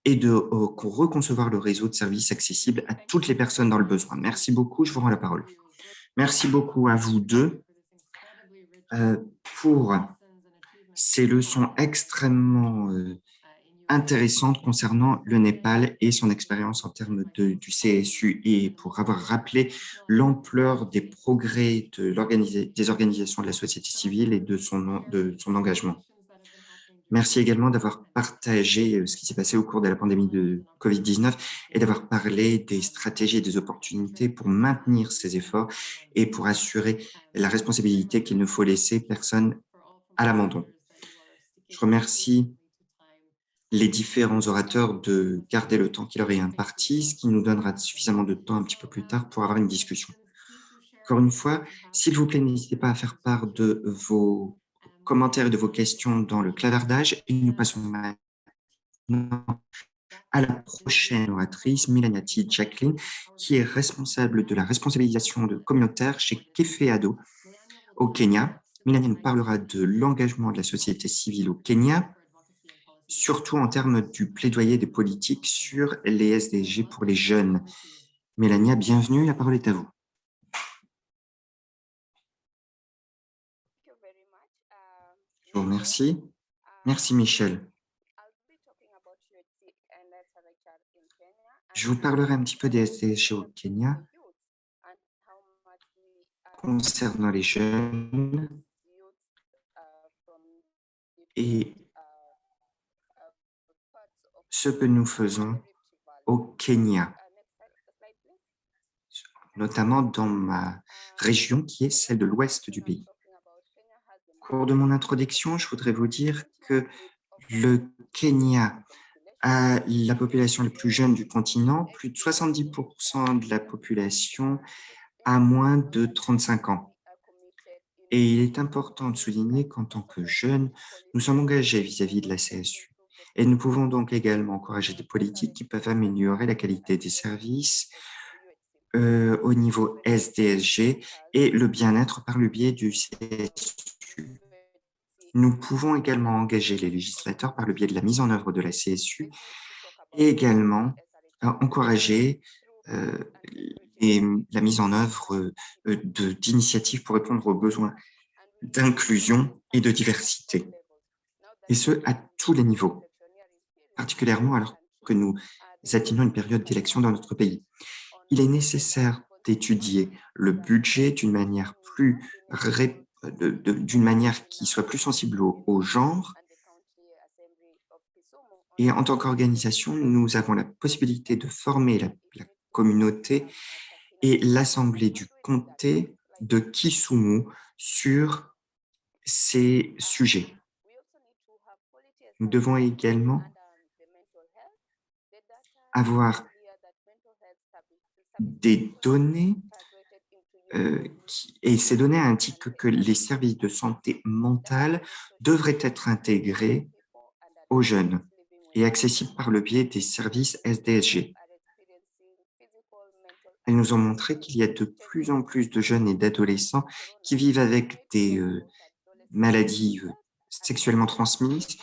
et de reconcevoir le réseau de services accessibles à toutes les personnes dans le besoin. Merci beaucoup, je vous rends la parole. Merci beaucoup à vous deux pour ces leçons extrêmement intéressantes concernant le Népal et son expérience en termes du CSU et pour avoir rappelé l'ampleur des progrès des organisations de la société civile et de son engagement. Merci également d'avoir partagé ce qui s'est passé au cours de la pandémie de Covid-19 et d'avoir parlé des stratégies et des opportunités pour maintenir ces efforts et pour assurer la responsabilité qu'il ne faut laisser personne à l'abandon. Je remercie les différents orateurs de garder le temps qui leur est imparti, ce qui nous donnera suffisamment de temps un petit peu plus tard pour avoir une discussion. Encore une fois, s'il vous plaît, n'hésitez pas à faire part de vos commentaires et de vos questions dans le clavardage et nous passons maintenant à la prochaine oratrice, Milaniati Jacqueline, qui est responsable de la responsabilisation communautaire chez Kefeado au Kenya. Milania nous parlera de l'engagement de la société civile au Kenya, surtout en termes du plaidoyer des politiques sur les SDG pour les jeunes. Mélania, bienvenue, la parole est à vous. Je vous remercie. Merci Michel. Je vous parlerai un petit peu des SDG au Kenya concernant les jeunes et ce que nous faisons au Kenya, notamment dans ma région qui est celle de l'ouest du pays. Au cours de mon introduction, je voudrais vous dire que le Kenya a la population la plus jeune du continent, plus de 70% de la population a moins de 35 ans. Et il est important de souligner qu'en tant que jeunes, nous sommes engagés vis-à-vis de la CSU. Et nous pouvons donc également encourager des politiques qui peuvent améliorer la qualité des services au niveau SDSG et le bien-être par le biais du CSU. Nous pouvons également engager les législateurs par le biais de la mise en œuvre de la CSU et également encourager la mise en œuvre d'initiatives pour répondre aux besoins d'inclusion et de diversité, et ce, à tous les niveaux, particulièrement alors que nous atteignons une période d'élection dans notre pays. Il est nécessaire d'étudier le budget d'une manière d'une manière qui soit plus sensible au genre. Et en tant qu'organisation, nous avons la possibilité de former la communauté et l'Assemblée du comté de Kisumu sur ces sujets. Nous devons également avoir des données et ces données indiquent que les services de santé mentale devraient être intégrés aux jeunes et accessibles par le biais des services SDSG. Elles nous ont montré qu'il y a de plus en plus de jeunes et d'adolescents qui vivent avec des maladies sexuellement transmises,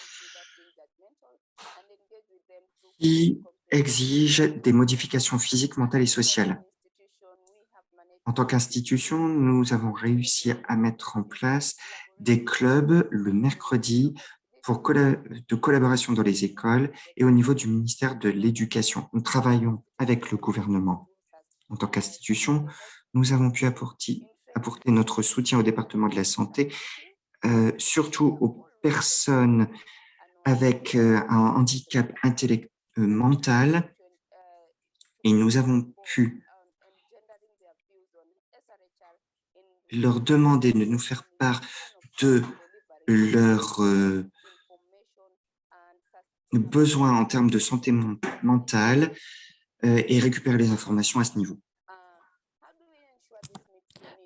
qui exige des modifications physiques, mentales et sociales. En tant qu'institution, nous avons réussi à mettre en place des clubs le mercredi de collaboration dans les écoles et au niveau du ministère de l'Éducation. Nous travaillons avec le gouvernement. En tant qu'institution, nous avons pu apporter notre soutien au département de la santé, surtout aux personnes avec un handicap mental, et nous avons pu leur demander de nous faire part de leurs besoins en termes de santé mentale et récupérer les informations à ce niveau.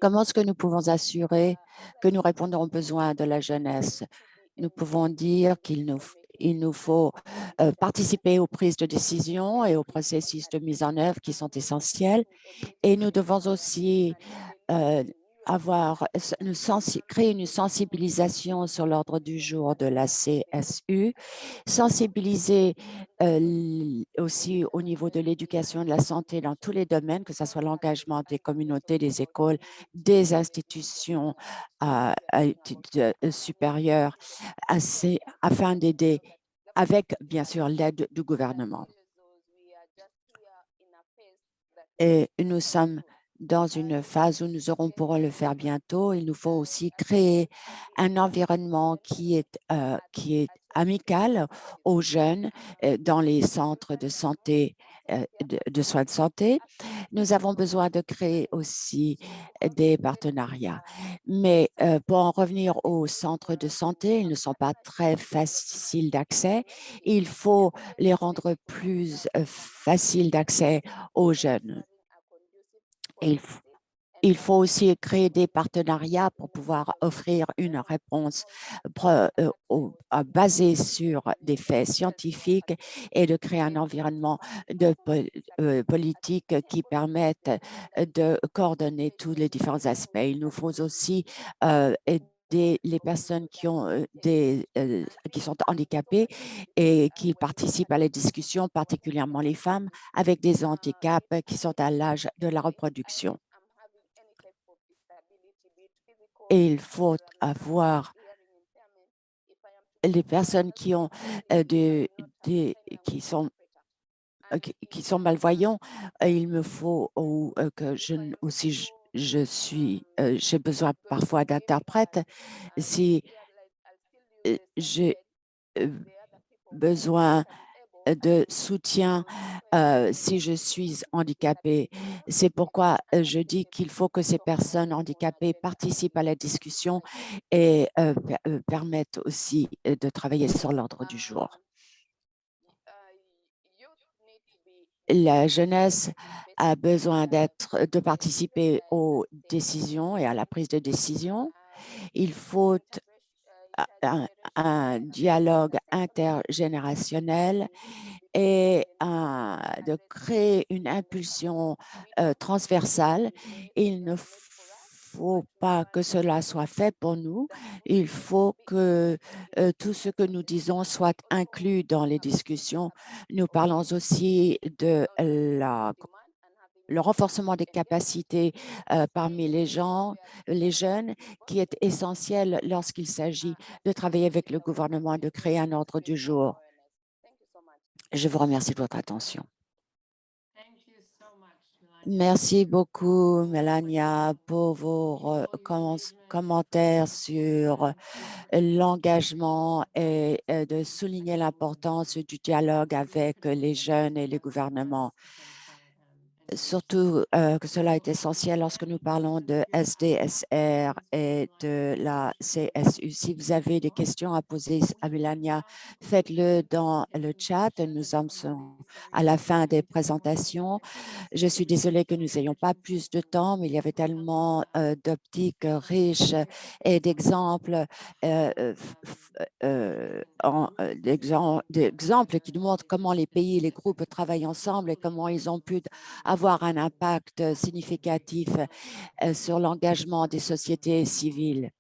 Comment est-ce que nous pouvons assurer que nous répondons aux besoins de la jeunesse? Nous pouvons dire qu'il nous faut participer aux prises de décision et aux processus de mise en œuvre qui sont essentiels. Et nous devons aussi créer une sensibilisation sur l'ordre du jour de la CSU, sensibiliser aussi au niveau de l'éducation et de la santé dans tous les domaines, que ce soit l'engagement des communautés, des écoles, des institutions supérieures, afin d'aider avec, bien sûr, l'aide du gouvernement. Et nous sommes dans une phase où nous aurons pour le faire bientôt. Il nous faut aussi créer un environnement qui est amical aux jeunes dans les centres de santé, de soins de santé. Nous avons besoin de créer aussi des partenariats. Mais pour en revenir aux centres de santé, ils ne sont pas très faciles d'accès. Il faut les rendre plus faciles d'accès aux jeunes. Et il faut aussi créer des partenariats pour pouvoir offrir une réponse basée sur des faits scientifiques et de créer un environnement politique qui permette de coordonner tous les différents aspects. Il nous faut aussi aider les personnes qui sont handicapées et qui participent à la discussion, particulièrement les femmes avec des handicaps qui sont à l'âge de la reproduction. Et il faut avoir les personnes qui ont qui sont malvoyants. Il me faut que j'ai besoin parfois d'interprètes. Si j'ai besoin de soutien si je suis handicapée. C'est pourquoi je dis qu'il faut que ces personnes handicapées participent à la discussion et permettent aussi de travailler sur l'ordre du jour. La jeunesse a besoin de participer aux décisions et à la prise de décision. Il faut un dialogue intergénérationnel et de créer une impulsion transversale. Il ne faut pas que cela soit fait pour nous. Il faut que tout ce que nous disons soit inclus dans les discussions. Nous parlons aussi de le renforcement des capacités parmi les jeunes, qui est essentiel lorsqu'il s'agit de travailler avec le gouvernement et de créer un ordre du jour. Je vous remercie de votre attention. Merci beaucoup, Melania, pour vos commentaires sur l'engagement et de souligner l'importance du dialogue avec les jeunes et les gouvernements. Surtout que cela est essentiel lorsque nous parlons de SDSR et de la CSU. Si vous avez des questions à poser à Melania, faites-le dans le chat. Nous sommes à la fin des présentations. Je suis désolée que nous n'ayons pas plus de temps, mais il y avait tellement d'optiques riches et d'exemples d'exemples qui nous montrent comment les pays et les groupes travaillent ensemble et comment ils ont pu avoir un impact significatif sur l'engagement des sociétés civiles.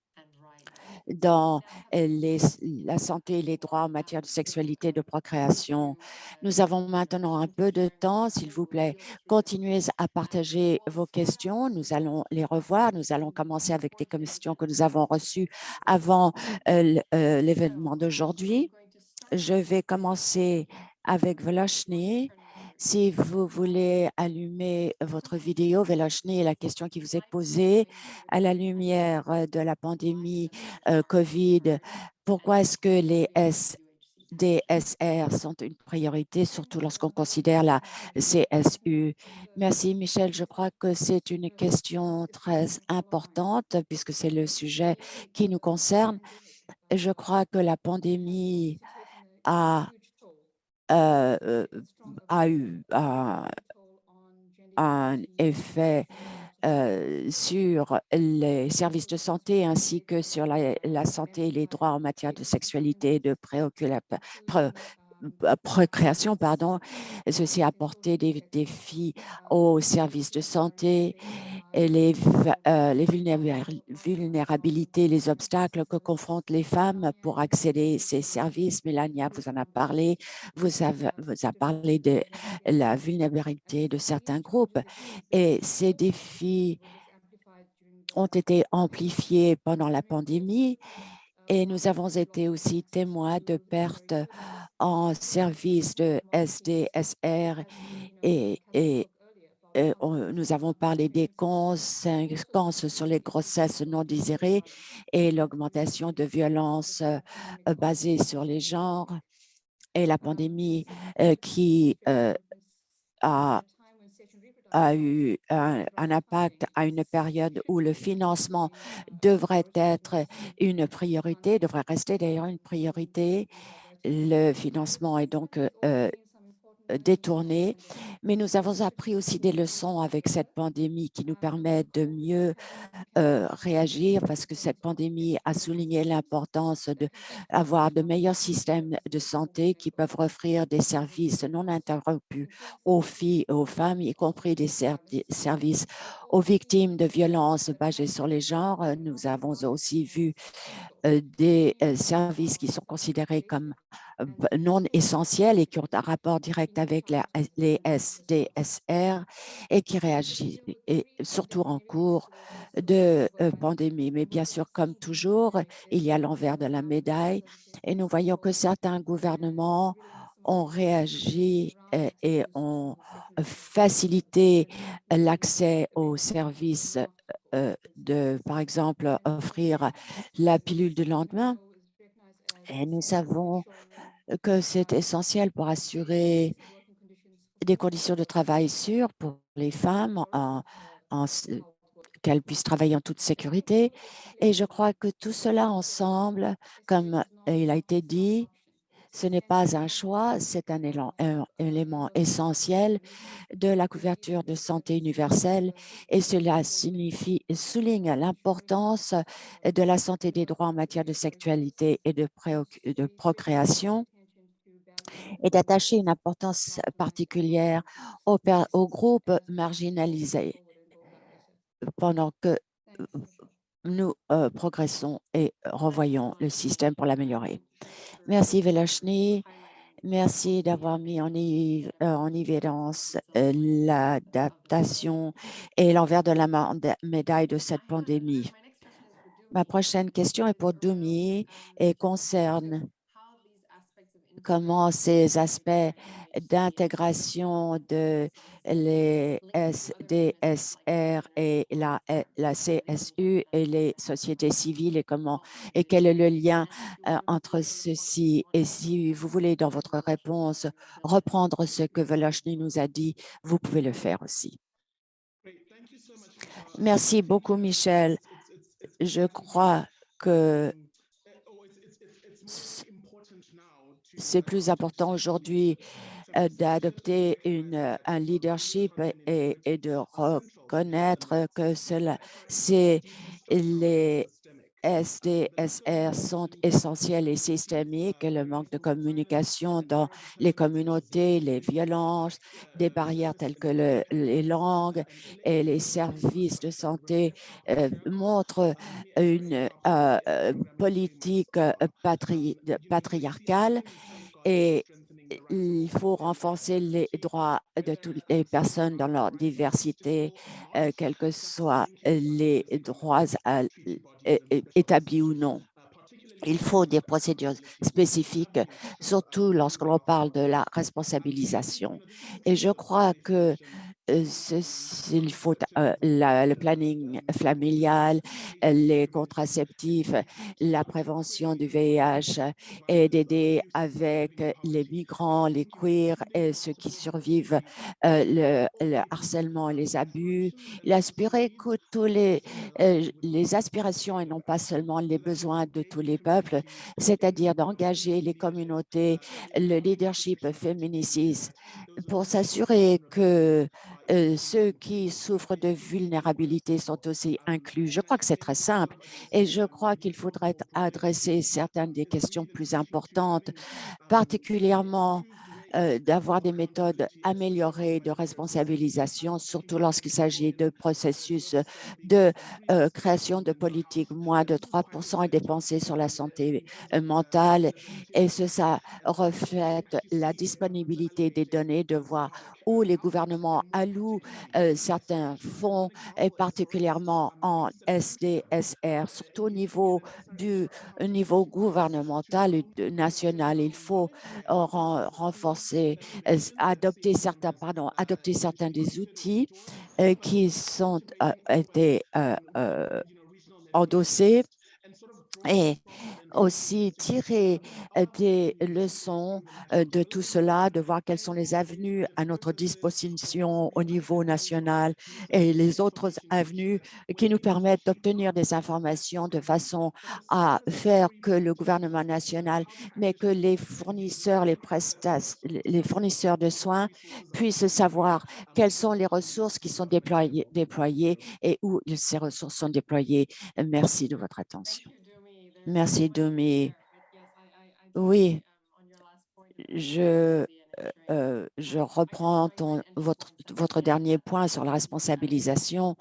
dans la santé et les droits en matière de sexualité et de procréation. Nous avons maintenant un peu de temps. S'il vous plaît, continuez à partager vos questions. Nous allons les revoir. Nous allons commencer avec des questions que nous avons reçues avant l'événement d'aujourd'hui. Je vais commencer avec Veloshni. Si vous voulez allumer votre vidéo, Veloshni, la question qui vous est posée à la lumière de la pandémie COVID, pourquoi est-ce que les SDSR sont une priorité, surtout lorsqu'on considère la CSU? Merci, Michel. Je crois que c'est une question très importante puisque c'est le sujet qui nous concerne. Je crois que la pandémie a, a eu un effet sur les services de santé ainsi que sur la santé et les droits en matière de sexualité et de procréation, pardon. Ceci a apporté des défis aux services de santé et les vulnérabilités, les obstacles que confrontent les femmes pour accéder à ces services. Mélania vous en a parlé, vous a parlé de la vulnérabilité de certains groupes et ces défis ont été amplifiés pendant la pandémie et nous avons été aussi témoins de pertes en services de SDSR et nous avons parlé des conséquences sur les grossesses non désirées et l'augmentation de violences basées sur les genres et la pandémie qui a eu un impact à une période où le financement devrait être une priorité, devrait rester d'ailleurs une priorité. Le financement est donc détourné, mais nous avons appris aussi des leçons avec cette pandémie qui nous permet de mieux réagir parce que cette pandémie a souligné l'importance d'avoir de meilleurs systèmes de santé qui peuvent offrir des services non interrompus aux filles et aux femmes, y compris des services aux victimes de violences basées sur les genres. Nous avons aussi vu des services qui sont considérés comme non essentiels et qui ont un rapport direct avec les SDSR et qui réagissent, et surtout en cours de pandémie. Mais bien sûr, comme toujours, il y a l'envers de la médaille et nous voyons que certains gouvernements ont réagi et ont facilité l'accès aux services par exemple, offrir la pilule du lendemain. Et nous savons que c'est essentiel pour assurer des conditions de travail sûres pour les femmes, qu'elles puissent travailler en toute sécurité. Et je crois que tout cela ensemble, comme il a été dit, ce n'est pas un choix, c'est un élément essentiel de la couverture de santé universelle et cela souligne l'importance de la santé des droits en matière de sexualité et de procréation et d'attacher une importance particulière aux groupes marginalisés pendant que nous progressons et revoyons le système pour l'améliorer. Merci Veloshni. Merci d'avoir mis en évidence l'adaptation et l'envers de la médaille de cette pandémie. Ma prochaine question est pour Dumi et concerne comment ces aspects d'intégration de les SDSR et la CSU et les sociétés civiles et quel est le lien entre ceci. Et si vous voulez, dans votre réponse, reprendre ce que Veloshni nous a dit, vous pouvez le faire aussi. Merci beaucoup, Michel. Je crois que c'est plus important aujourd'hui d'adopter un leadership et de reconnaître que c'est SDSR sont essentiels et systémiques. Le manque de communication dans les communautés, les violences, des barrières telles que les langues et les services de santé montrent une politique patriarcale et il faut renforcer les droits de toutes les personnes dans leur diversité, quels que soient les droits établis ou non. Il faut des procédures spécifiques, surtout lorsque l'on parle de la responsabilisation. Et je crois que il faut le planning familial, les contraceptifs, la prévention du VIH et d'aider avec les migrants, les queers et ceux qui survivent le harcèlement et les abus. Il aspirait que tous les aspirations et non pas seulement les besoins de tous les peuples, c'est-à-dire d'engager les communautés, le leadership féminicide pour s'assurer que ceux qui souffrent de vulnérabilité sont aussi inclus. Je crois que c'est très simple et je crois qu'il faudrait adresser certaines des questions plus importantes, particulièrement d'avoir des méthodes améliorées de responsabilisation, surtout lorsqu'il s'agit de processus de création de politiques. Moins de 3% est dépensé sur la santé mentale et ça reflète la disponibilité des données de voir où les gouvernements allouent certains fonds, et particulièrement en SDSR, surtout au niveau gouvernemental et national. Il faut renforcer, adopter certains des outils qui sont été endossés et aussi tirer des leçons de tout cela, de voir quelles sont les avenues à notre disposition au niveau national et les autres avenues qui nous permettent d'obtenir des informations de façon à faire que le gouvernement national, mais que les fournisseurs, les fournisseurs de soins puissent savoir quelles sont les ressources qui sont déployées et où ces ressources sont déployées. Merci de votre attention. Merci, Domi. Oui, je reprends votre dernier point sur la responsabilisation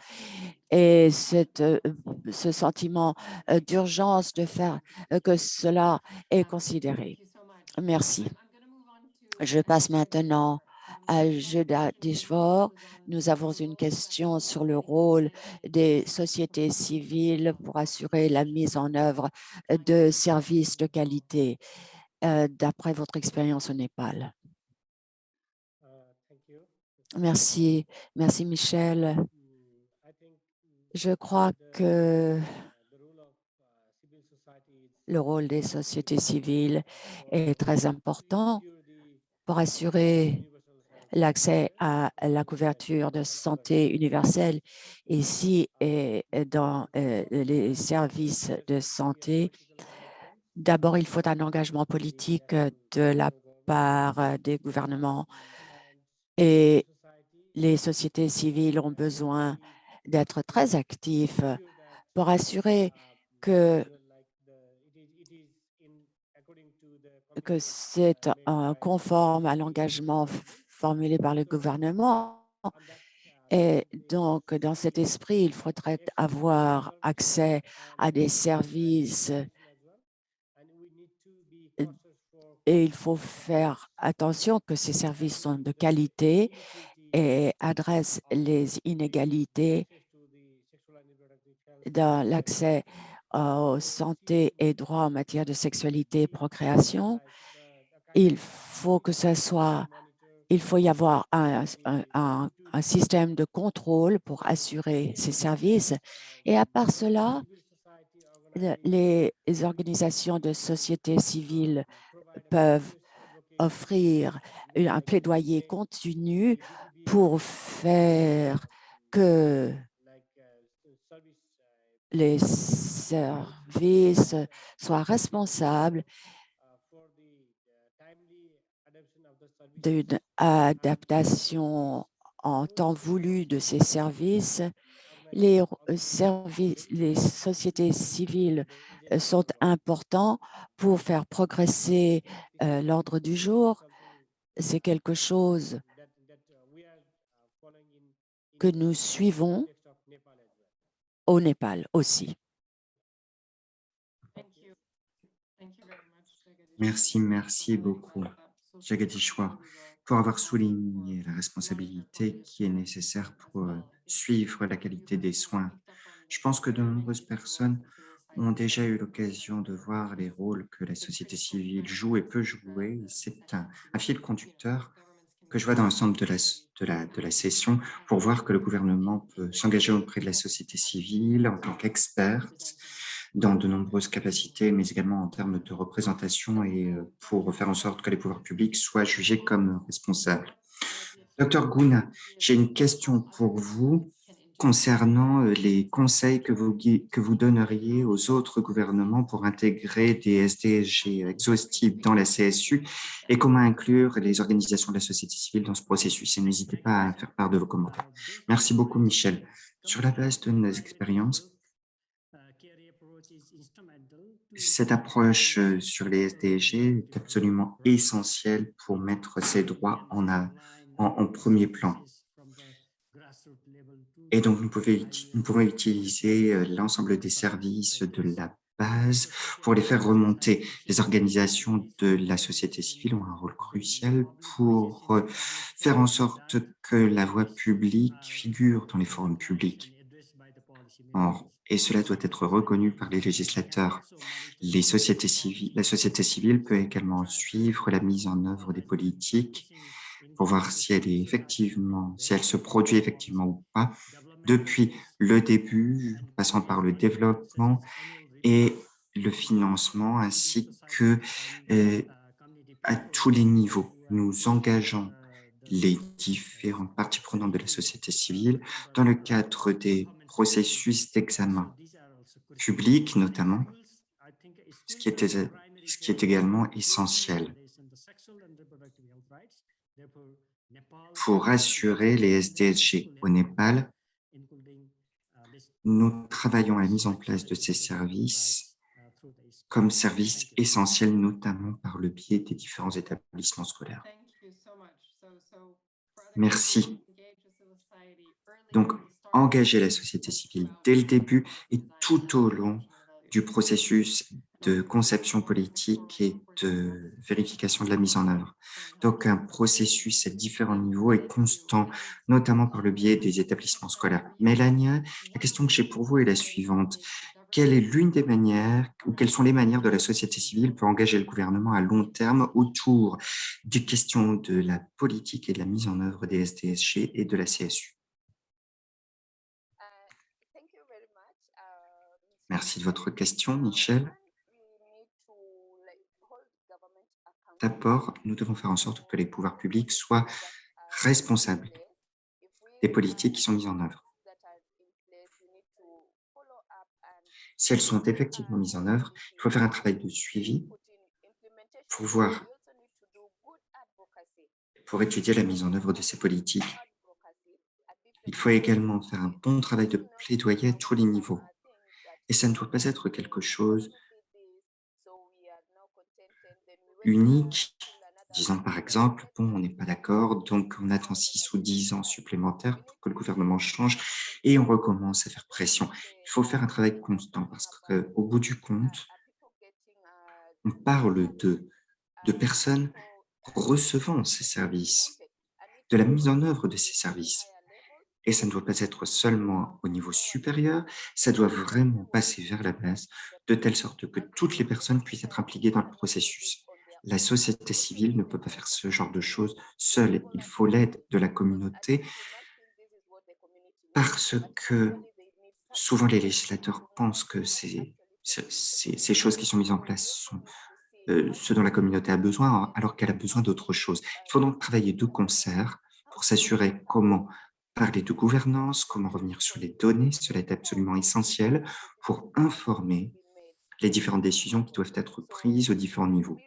et ce sentiment d'urgence de faire que cela est considéré. Merci. Je passe maintenant à Judah Dishvor. Nous avons une question sur le rôle des sociétés civiles pour assurer la mise en œuvre de services de qualité d'après votre expérience au Népal. Merci, merci Michel. Je crois que le rôle des sociétés civiles est très important pour assurer l'accès à la couverture de santé universelle ici et dans les services de santé. D'abord, il faut un engagement politique de la part des gouvernements et les sociétés civiles ont besoin d'être très actifs pour assurer que c'est conforme à l'engagement formulé par le gouvernement. Et donc, dans cet esprit, il faudrait avoir accès à des services et il faut faire attention que ces services sont de qualité et adressent les inégalités dans l'accès aux santé et droits en matière de sexualité et procréation. Il faut y avoir un système de contrôle pour assurer ces services. Et à part cela, les organisations de société civile peuvent offrir un plaidoyer continu pour faire que les services soient responsables d'une adaptation en temps voulu de ces services les sociétés civiles sont importants pour faire progresser l'ordre du jour. C'est quelque chose que nous suivons au Népal aussi. Merci beaucoup, Jagadishwar, pour avoir souligné la responsabilité qui est nécessaire pour suivre la qualité des soins. Je pense que de nombreuses personnes ont déjà eu l'occasion de voir les rôles que la société civile joue et peut jouer. C'est un fil conducteur que je vois dans l'ensemble de la session pour voir que le gouvernement peut s'engager auprès de la société civile en tant qu'experte dans de nombreuses capacités, mais également en termes de représentation et pour faire en sorte que les pouvoirs publics soient jugés comme responsables. Docteur Gouna, j'ai une question pour vous concernant les conseils que vous donneriez aux autres gouvernements pour intégrer des SDG exhaustifs dans la CSU et comment inclure les organisations de la société civile dans ce processus. Et n'hésitez pas à faire part de vos commentaires. Merci beaucoup, Michel. Sur la base de nos expériences, cette approche sur les SDG est absolument essentielle pour mettre ces droits en premier plan. Et donc, nous pouvons utiliser l'ensemble des services de la base pour les faire remonter. Les organisations de la société civile ont un rôle crucial pour faire en sorte que la voix publique figure dans les forums publics. Et cela doit être reconnu par les législateurs. La société civile peut également suivre la mise en œuvre des politiques pour voir si si elle se produit effectivement ou pas, depuis le début, passant par le développement et le financement, ainsi que à tous les niveaux. Nous engageons les différentes parties prenantes de la société civile dans le cadre des processus d'examen public, notamment, ce qui est également essentiel pour assurer les SDSG. Au Népal, nous travaillons à la mise en place de ces services comme services essentiels, notamment par le biais des différents établissements scolaires. Merci. Donc, engager la société civile dès le début et tout au long du processus de conception politique et de vérification de la mise en œuvre. Donc, un processus à différents niveaux est constant, notamment par le biais des établissements scolaires. Mélania, la question que j'ai pour vous est la suivante. Quelle est l'une des manières, ou quelles sont les manières de la société civile pour engager le gouvernement à long terme autour des questions de la politique et de la mise en œuvre des SDSG et de la CSU? Merci de votre question, Michel. D'abord, nous devons faire en sorte que les pouvoirs publics soient responsables des politiques qui sont mises en œuvre. Si elles sont effectivement mises en œuvre, il faut faire un travail de suivi pour voir, pour étudier la mise en œuvre de ces politiques. Il faut également faire un bon travail de plaidoyer à tous les niveaux. Et ça ne doit pas être quelque chose unique, disons par exemple, bon, on n'est pas d'accord, donc on attend 6 ou 10 ans supplémentaires pour que le gouvernement change et on recommence à faire pression. Il faut faire un travail constant parce qu'au bout du compte, on parle de personnes recevant ces services, de la mise en œuvre de ces services. Et ça ne doit pas être seulement au niveau supérieur, ça doit vraiment passer vers la base, de telle sorte que toutes les personnes puissent être impliquées dans le processus. La société civile ne peut pas faire ce genre de choses seule. Il faut l'aide de la communauté parce que souvent les législateurs pensent que ces choses qui sont mises en place sont ce dont la communauté a besoin, alors qu'elle a besoin d'autre chose. Il faut donc travailler de concert pour s'assurer comment parler de gouvernance, comment revenir sur les données. Cela est absolument essentiel pour informer les différentes décisions qui doivent être prises aux différents niveaux.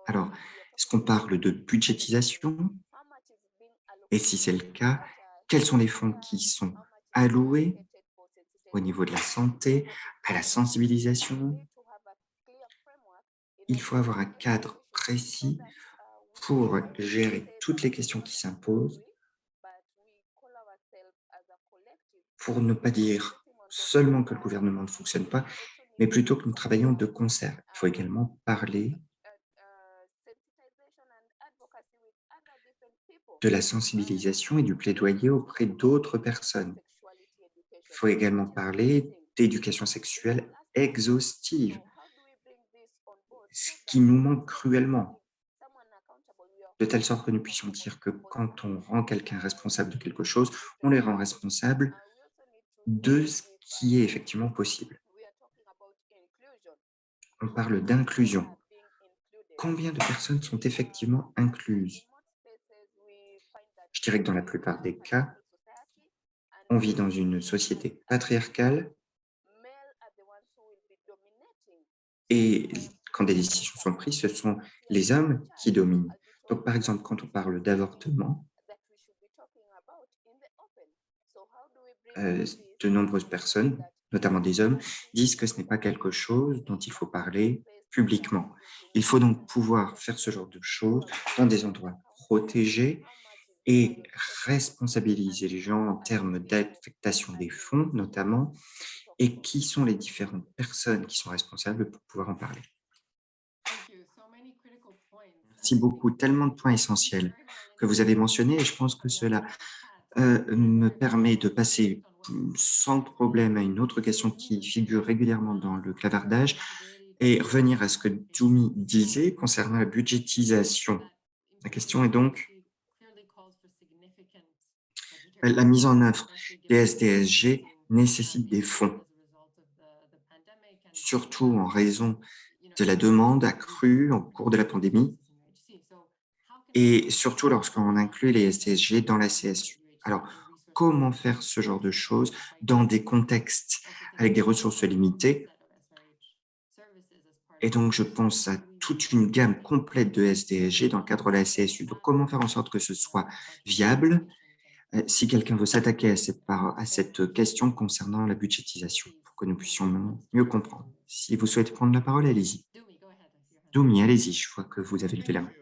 Alors, est-ce qu'on parle de budgétisation? Et si c'est le cas, quels sont les fonds qui sont alloués au niveau de la santé, à la sensibilisation. Il faut avoir un cadre précis pour gérer toutes les questions qui s'imposent, pour ne pas dire seulement que le gouvernement ne fonctionne pas, mais plutôt que nous travaillons de concert. Il faut également parler de la sensibilisation et du plaidoyer auprès d'autres personnes. Il faut également parler d'éducation sexuelle exhaustive, ce qui nous manque cruellement, de telle sorte que nous puissions dire que quand on rend quelqu'un responsable de quelque chose, on les rend responsables de ce qui est effectivement possible. On parle d'inclusion. Combien de personnes sont effectivement incluses? Je dirais que dans la plupart des cas, on vit dans une société patriarcale et quand des décisions sont prises, ce sont les hommes qui dominent. Donc, par exemple, quand on parle d'avortement, de nombreuses personnes, notamment des hommes, disent que ce n'est pas quelque chose dont il faut parler publiquement. Il faut donc pouvoir faire ce genre de choses dans des endroits protégés et responsabiliser les gens en termes d'affectation des fonds, notamment, et qui sont les différentes personnes qui sont responsables pour pouvoir en parler. Merci beaucoup, tellement de points essentiels que vous avez mentionnés et je pense que cela me permet de passer sans problème à une autre question qui figure régulièrement dans le clavardage et revenir à ce que Jumi disait concernant la budgétisation. La question est donc, la mise en œuvre des SDSG nécessite des fonds, surtout en raison de la demande accrue au cours de la pandémie et surtout lorsqu'on inclut les SDSG dans la CSU. Alors, comment faire ce genre de choses dans des contextes avec des ressources limitées? Et donc, je pense à toute une gamme complète de SDSG dans le cadre de la CSU. Donc, comment faire en sorte que ce soit viable si quelqu'un veut s'attaquer à cette question concernant la budgétisation, pour que nous puissions mieux comprendre. Si vous souhaitez prendre la parole, allez-y. Doumi, allez-y, je vois que vous avez levé la main.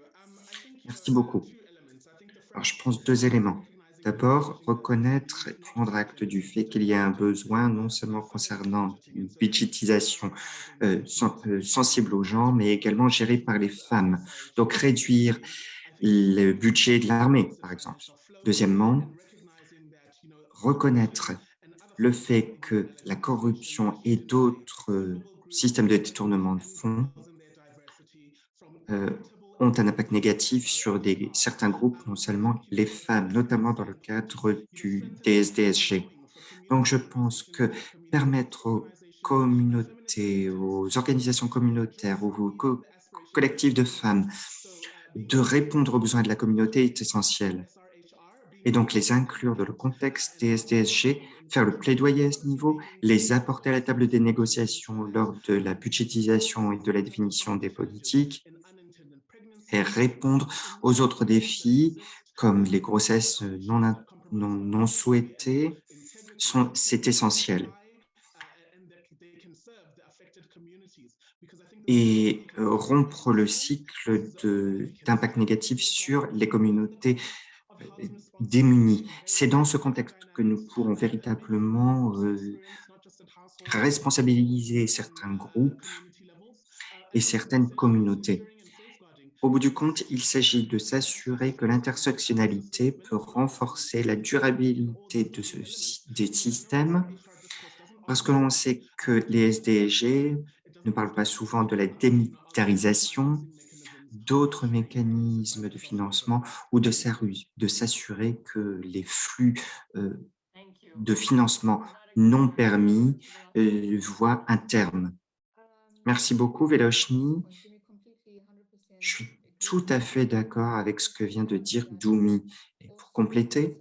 Merci beaucoup. Alors, je pense deux éléments. D'abord, reconnaître et prendre acte du fait qu'il y a un besoin, non seulement concernant une budgétisation sensible aux gens, mais également gérée par les femmes. Donc, réduire le budget de l'armée, par exemple. Deuxièmement, reconnaître le fait que la corruption et d'autres systèmes de détournement de fonds euh, ont un impact négatif sur certains groupes, non seulement les femmes, notamment dans le cadre des SDSG. Donc, je pense que permettre aux communautés, aux organisations communautaires, aux collectifs de femmes de répondre aux besoins de la communauté est essentiel. Et donc, les inclure dans le contexte des SDSG, faire le plaidoyer à ce niveau, les apporter à la table des négociations lors de la budgétisation et de la définition des politiques, et répondre aux autres défis, comme les grossesses non souhaitées, c'est essentiel. Et rompre le cycle d'impact négatif sur les communautés démunies. C'est dans ce contexte que nous pourrons véritablement responsabiliser certains groupes et certaines communautés. Au bout du compte, il s'agit de s'assurer que l'intersectionnalité peut renforcer la durabilité des systèmes, parce que l'on sait que les SDG ne parlent pas souvent de la démilitarisation, d'autres mécanismes de financement ou de s'assurer que les flux de financement non permis voient un terme. Merci beaucoup, Veloshni. Je suis tout à fait d'accord avec ce que vient de dire Doumi. Et pour compléter,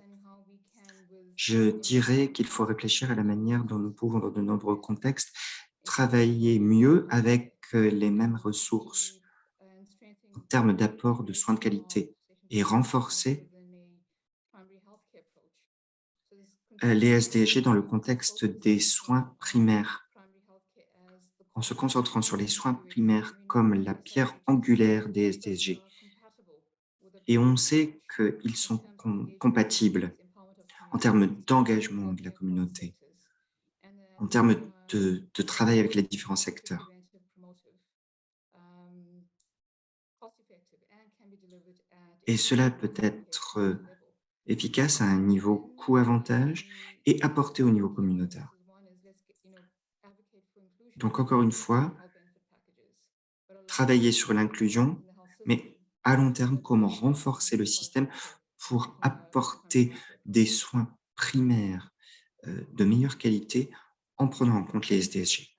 je dirais qu'il faut réfléchir à la manière dont nous pouvons, dans de nombreux contextes, travailler mieux avec les mêmes ressources en termes d'apport de soins de qualité et renforcer les SDG dans le contexte des soins primaires, en se concentrant sur les soins primaires comme la pierre angulaire des SDG. Et on sait qu'ils sont compatibles en termes d'engagement de la communauté, en termes de travail avec les différents secteurs. Et cela peut être efficace à un niveau coût-avantage et apporté au niveau communautaire. Donc, encore une fois, travailler sur l'inclusion, mais à long terme, comment renforcer le système pour apporter des soins primaires de meilleure qualité en prenant en compte les SDSG.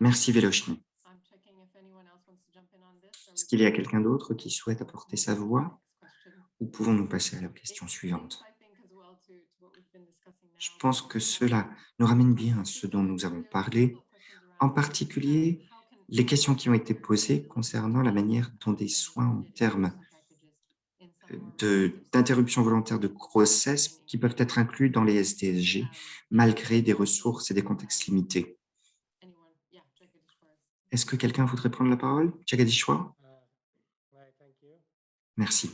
Merci Veloshni. Est-ce qu'il y a quelqu'un d'autre qui souhaite apporter sa voix ou pouvons-nous passer à la question suivante? Je pense que cela nous ramène bien à ce dont nous avons parlé, en particulier les questions qui ont été posées concernant la manière dont des soins en termes d'interruption volontaire de grossesse qui peuvent être inclus dans les SDSG malgré des ressources et des contextes limités. Est-ce que quelqu'un voudrait prendre la parole? Jagadieshwar? Merci.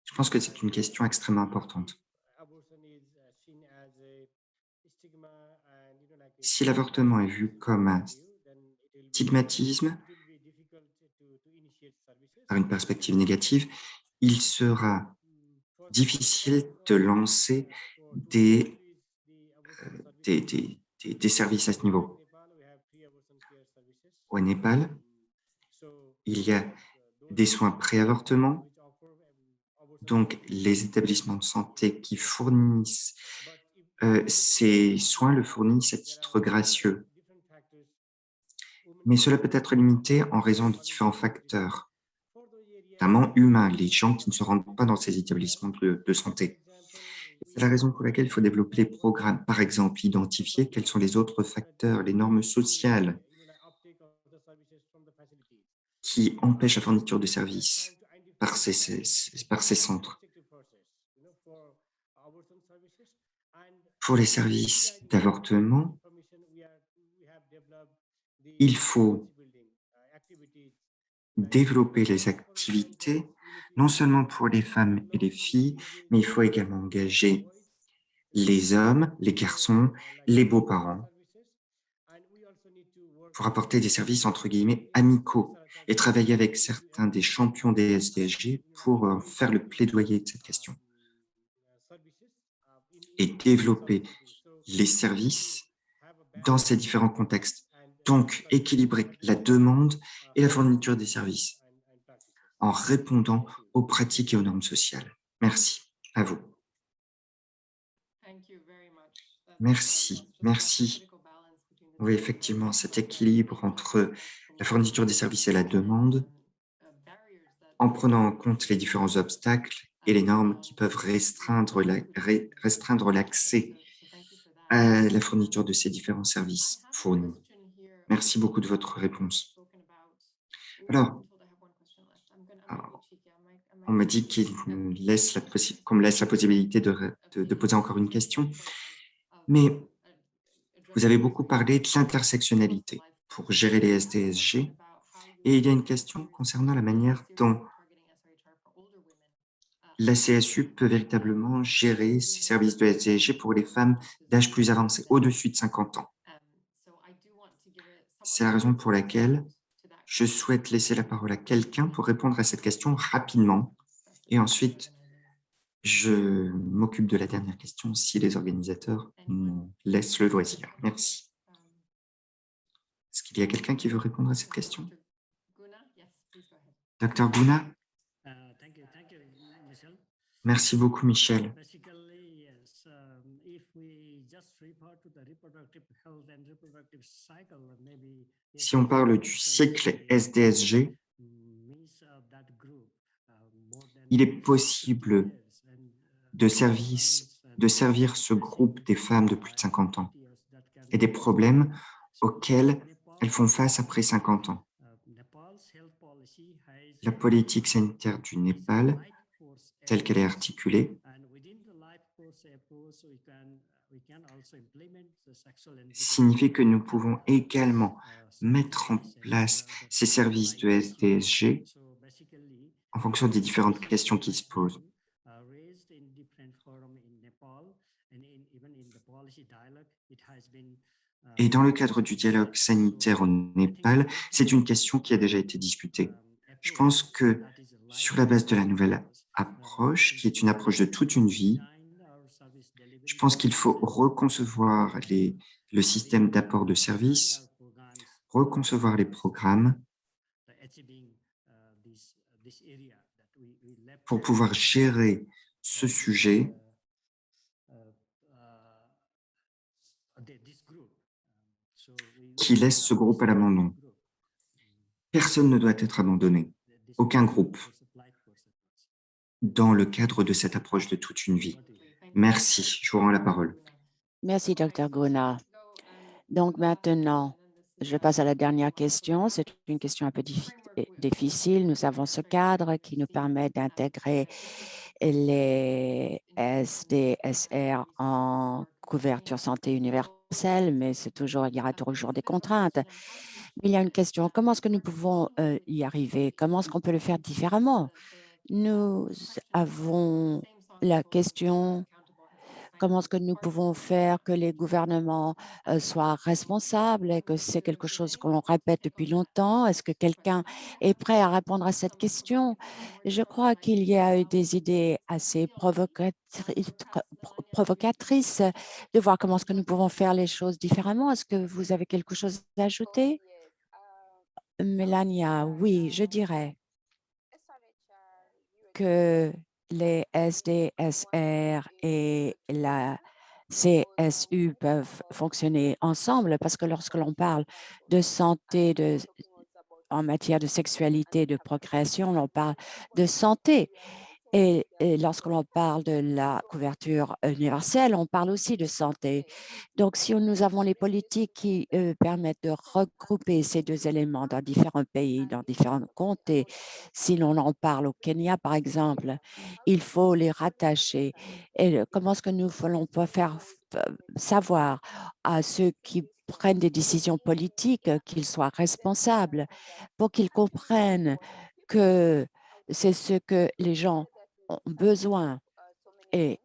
Je pense que c'est une question extrêmement importante. Si l'avortement est vu comme un stigmatisme par une perspective négative, il sera difficile de lancer des services à ce niveau. Au Népal, il y a des soins pré-avortement, donc les établissements de santé qui fournissent ces soins le fournissent à titre gracieux. Mais cela peut être limité en raison de différents facteurs, notamment humains, les gens qui ne se rendent pas dans ces établissements de santé. C'est la raison pour laquelle il faut développer les programmes, par exemple, identifier quels sont les autres facteurs, les normes sociales qui empêchent la fourniture de services par ces centres. Pour les services d'avortement, il faut développer les activités, non seulement pour les femmes et les filles, mais il faut également engager les hommes, les garçons, les beaux-parents, pour apporter des services entre guillemets amicaux et travailler avec certains des champions des SDSG pour faire le plaidoyer de cette question et développer les services dans ces différents contextes. Donc, équilibrer la demande et la fourniture des services en répondant aux pratiques et aux normes sociales. Merci. À vous. Merci. Merci. Oui, effectivement, cet équilibre entre la fourniture des services et la demande, en prenant en compte les différents obstacles et les normes qui peuvent restreindre l'accès à la fourniture de ces différents services fournis. Merci beaucoup de votre réponse. Alors on me dit qu'on me laisse la possibilité de poser encore une question, mais vous avez beaucoup parlé de l'intersectionnalité pour gérer les SDSG, et il y a une question concernant la manière dont la CSU peut véritablement gérer ces services de SDSG pour les femmes d'âge plus avancé, au-dessus de 50 ans. C'est la raison pour laquelle je souhaite laisser la parole à quelqu'un pour répondre à cette question rapidement. Et ensuite, je m'occupe de la dernière question si les organisateurs me laissent le loisir. Merci. Est-ce qu'il y a quelqu'un qui veut répondre à cette question? Dr Guna? Merci beaucoup, Michel. Si on parle du cycle SDSG, il est possible de servir ce groupe des femmes de plus de 50 ans et des problèmes auxquels elles font face après 50 ans. la politique sanitaire du Népal, telle qu'elle est articulée, signifie que nous pouvons également mettre en place ces services de SDSG en fonction des différentes questions qui se posent. Et dans le cadre du dialogue sanitaire au Népal, c'est une question qui a déjà été discutée. Je pense que sur la base de la nouvelle approche, qui est une approche de toute une vie, je pense qu'il faut reconcevoir le système d'apport de services, reconcevoir les programmes pour pouvoir gérer ce sujet qui laisse ce groupe à l'abandon. Personne ne doit être abandonné, aucun groupe, dans le cadre de cette approche de toute une vie. Merci, je vous rends la parole. Merci, Dr. Guna. Donc maintenant, je passe à la dernière question. C'est une question un peu difficile. Nous avons ce cadre qui nous permet d'intégrer les SDSR en couverture santé universelle, mais il y aura toujours des contraintes. Mais il y a une question, comment est-ce que nous pouvons y arriver? Comment est-ce qu'on peut le faire différemment? Nous avons la question, comment est-ce que nous pouvons faire que les gouvernements soient responsables et que c'est quelque chose qu'on répète depuis longtemps? Est-ce que quelqu'un est prêt à répondre à cette question? Je crois qu'il y a eu des idées assez provocatrices de voir comment est-ce que nous pouvons faire les choses différemment. Est-ce que vous avez quelque chose à ajouter? Mélania, oui, je dirais que les SDSR et la CSU peuvent fonctionner ensemble parce que lorsque l'on parle de santé en matière de sexualité, de procréation, on parle de santé. Et lorsque l'on parle de la couverture universelle, on parle aussi de santé. Donc, si nous avons les politiques qui permettent de regrouper ces deux éléments dans différents pays, dans différents comtés, si l'on en parle au Kenya, par exemple, il faut les rattacher. Et comment est-ce que nous voulons pas faire savoir à ceux qui prennent des décisions politiques qu'ils soient responsables pour qu'ils comprennent que c'est ce que les gens ont besoin et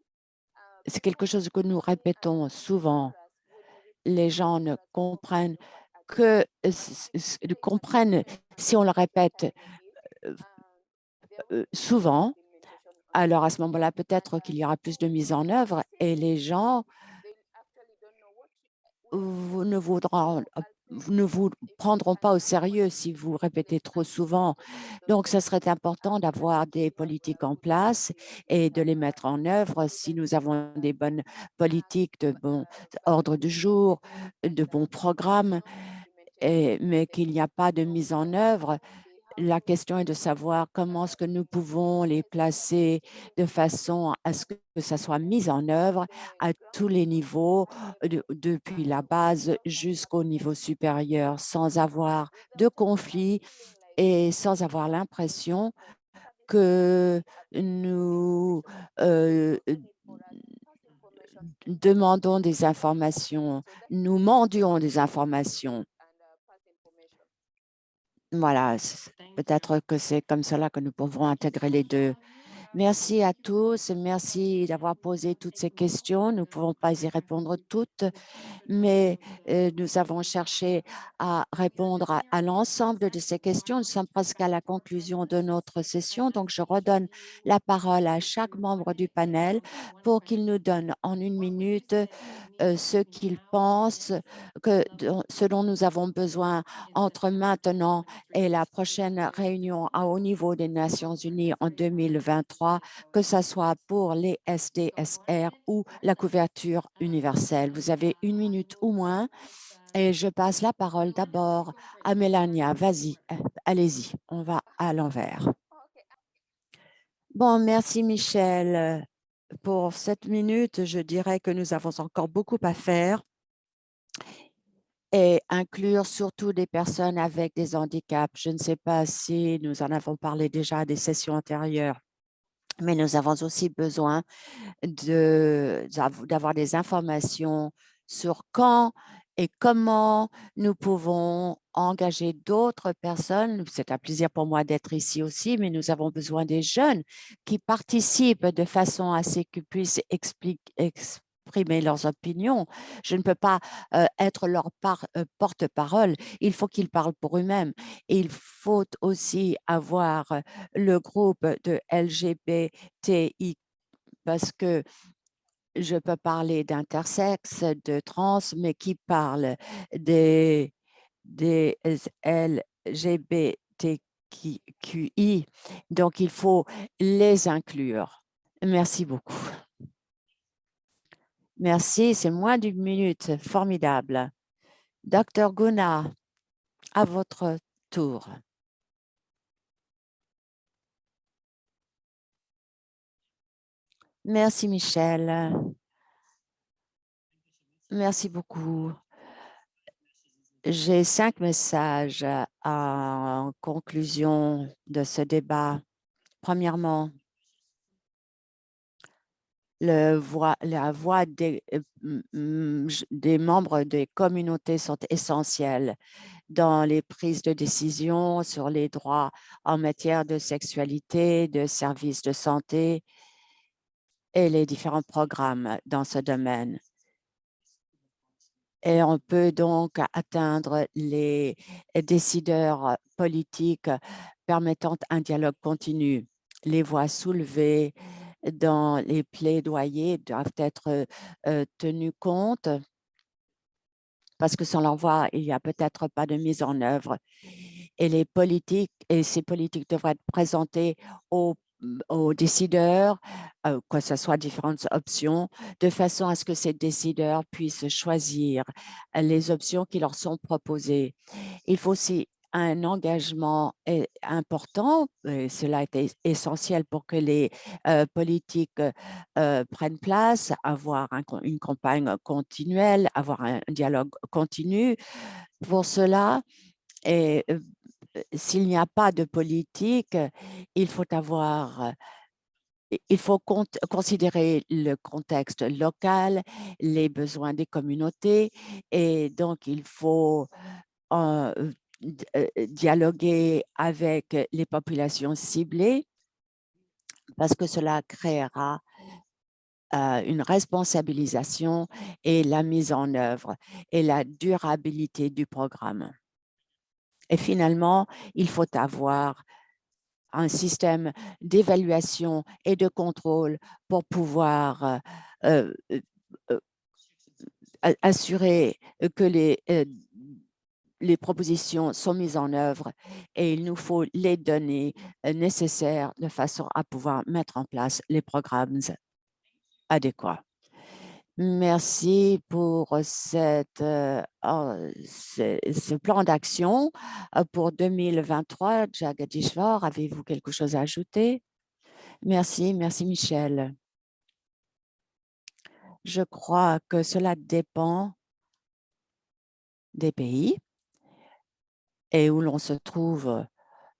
c'est quelque chose que nous répétons souvent. Les gens ne comprennent que comprennent si on le répète souvent, alors à ce moment-là, peut-être qu'il y aura plus de mise en œuvre et les gens ne voudront ne vous prendront pas au sérieux si vous répétez trop souvent. Donc, ce serait important d'avoir des politiques en place et de les mettre en œuvre. Si nous avons des bonnes politiques, de bons ordres du jour, de bons programmes, mais qu'il n'y a pas de mise en œuvre, la question est de savoir comment est-ce que nous pouvons les placer de façon à ce que ça soit mis en œuvre à tous les niveaux, depuis la base jusqu'au niveau supérieur, sans avoir de conflit et sans avoir l'impression que nous demandons des informations, nous mendions des informations. Voilà, peut-être que c'est comme cela que nous pouvons intégrer les deux. Merci à tous, merci d'avoir posé toutes ces questions. Nous ne pouvons pas y répondre toutes, mais nous avons cherché à répondre à l'ensemble de ces questions. Nous sommes presque à la conclusion de notre session, donc je redonne la parole à chaque membre du panel pour qu'il nous donne en une minute ce qu'ils pensent, ce dont nous avons besoin entre maintenant et la prochaine réunion à haut niveau des Nations unies en 2023, que ce soit pour les SDSR ou la couverture universelle. Vous avez une minute ou moins et je passe la parole d'abord à Mélania. Vas-y, allez-y, on va à l'envers. Bon, merci Michel. Pour 7 minutes, je dirais que nous avons encore beaucoup à faire. et inclure surtout des personnes avec des handicaps. Je ne sais pas si nous en avons parlé déjà à des sessions antérieures, mais nous avons aussi besoin d'avoir des informations sur quand et comment nous pouvons engager d'autres personnes. C'est un plaisir pour moi d'être ici aussi, mais nous avons besoin des jeunes qui participent de façon à ce qu'ils puissent exprimer leurs opinions. Je ne peux pas être leur porte-parole. Il faut qu'ils parlent pour eux-mêmes. Et il faut aussi avoir le groupe de LGBTI parce que je peux parler d'intersexe, de trans, mais qui parle des LGBTQI. Donc, il faut les inclure. Merci beaucoup. Merci, c'est moins d'une minute. Formidable. Docteur Guna, à votre tour. Merci, Michel. Merci beaucoup. J'ai 5 messages en conclusion de ce débat. Premièrement, la voix des membres des communautés sont essentielles dans les prises de décision sur les droits en matière de sexualité, de services de santé et les différents programmes dans ce domaine. Et on peut donc atteindre les décideurs politiques permettant un dialogue continu. Les voix soulevées dans les plaidoyers doivent être tenues compte parce que sans leur voix, il n'y a peut-être pas de mise en œuvre. Et ces politiques devraient être présentées aux décideurs, que ce soit différentes options, de façon à ce que ces décideurs puissent choisir les options qui leur sont proposées. Il faut aussi un engagement important, et cela est essentiel pour que les politiques prennent place, avoir une campagne continuelle, avoir un dialogue continu. Pour cela, et s'il n'y a pas de politique, il faut considérer le contexte local, les besoins des communautés, et donc il faut dialoguer avec les populations ciblées parce que cela créera une responsabilisation et la mise en œuvre et la durabilité du programme. Et finalement, il faut avoir un système d'évaluation et de contrôle pour pouvoir assurer que les propositions sont mises en œuvre et il nous faut les données nécessaires de façon à pouvoir mettre en place les programmes adéquats. Merci pour ce plan d'action pour 2023. Jagdishwar, avez-vous quelque chose à ajouter? Merci Michel. Je crois que cela dépend des pays et où l'on se trouve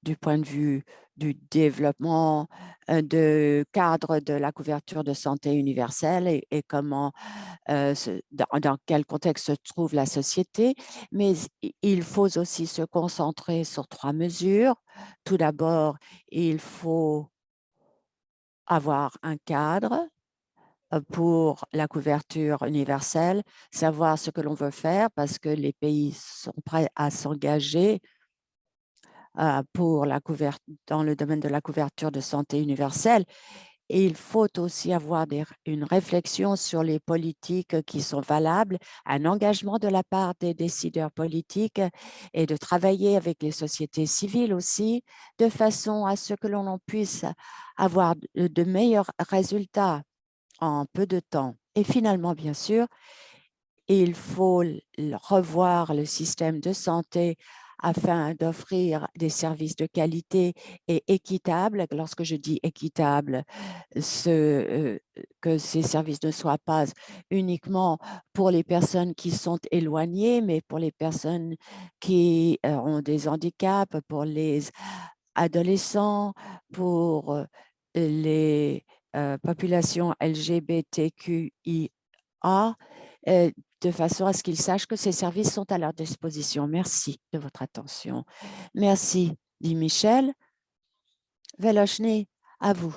du point de vue du développement de cadre de la couverture de santé universelle et comment, dans quel contexte se trouve la société. Mais il faut aussi se concentrer sur 3 mesures. Tout d'abord, il faut avoir un cadre pour la couverture universelle, savoir ce que l'on veut faire parce que les pays sont prêts à s'engager dans le domaine de la couverture de santé universelle. Et il faut aussi avoir une réflexion sur les politiques qui sont valables, un engagement de la part des décideurs politiques et de travailler avec les sociétés civiles aussi, de façon à ce que l'on puisse avoir de meilleurs résultats en peu de temps. Et finalement, bien sûr, il faut revoir le système de santé afin d'offrir des services de qualité et équitables. Lorsque je dis équitable, que ces services ne soient pas uniquement pour les personnes qui sont éloignées, mais pour les personnes qui ont des handicaps, pour les adolescents, pour les populations LGBTQIA, de façon à ce qu'ils sachent que ces services sont à leur disposition. Merci de votre attention. Merci, dit Michel. Velochny, à vous.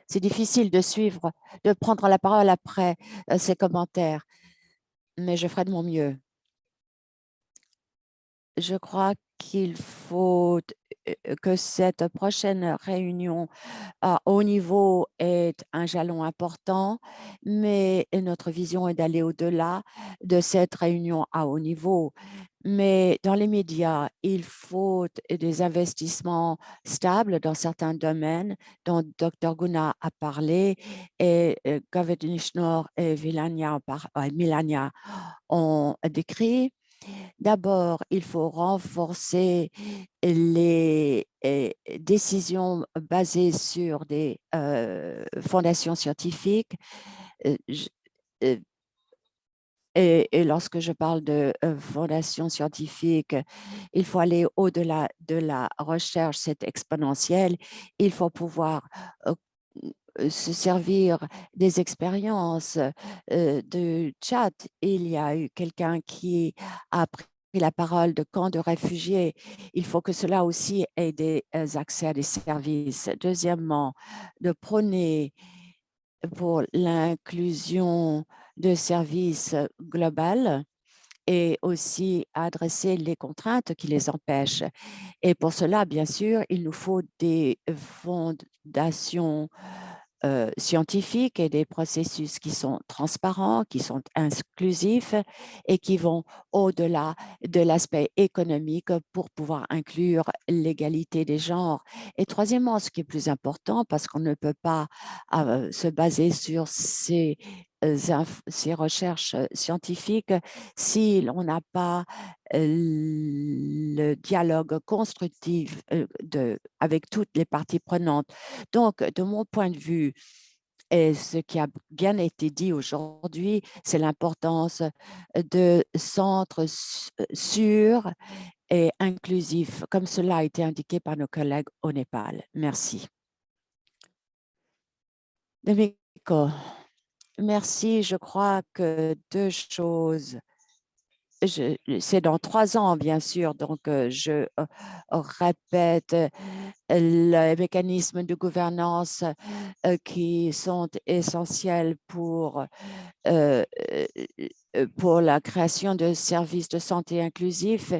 C'est difficile de suivre, de prendre la parole après ces commentaires, mais je ferai de mon mieux. Je crois qu'il faut que cette prochaine réunion à haut niveau est un jalon important, mais notre vision est d'aller au-delà de cette réunion à haut niveau. Mais dans les médias, il faut des investissements stables dans certains domaines dont Dr. Guna a parlé et Governor et Milania ont décrit. D'abord, il faut renforcer les décisions basées sur des fondations scientifiques. Euh, je- euh, et lorsque je parle de fondations scientifiques, il faut aller au-delà de la recherche, c'est exponentiel. Il faut pouvoir euh, se servir des expériences de chat. Il y a eu quelqu'un qui a pris la parole de camps de réfugiés. Il faut que cela aussi ait des accès à des services. Deuxièmement, de prôner pour l'inclusion de services globaux et aussi adresser les contraintes qui les empêchent. Et pour cela, bien sûr, il nous faut des fondations scientifiques et des processus qui sont transparents, qui sont inclusifs et qui vont au-delà de l'aspect économique pour pouvoir inclure l'égalité des genres. Et troisièmement, ce qui est plus important, parce qu'on ne peut pas se baser sur ces recherches scientifiques si on n'a pas le dialogue constructif avec toutes les parties prenantes. Donc, de mon point de vue, et ce qui a bien été dit aujourd'hui, c'est l'importance de centres sûrs et inclusifs, comme cela a été indiqué par nos collègues au Népal. Merci. Domenico, merci. Je crois que deux choses. C'est dans 3 ans, bien sûr, donc je répète les mécanismes de gouvernance qui sont essentiels euh, pour la création de services de santé inclusifs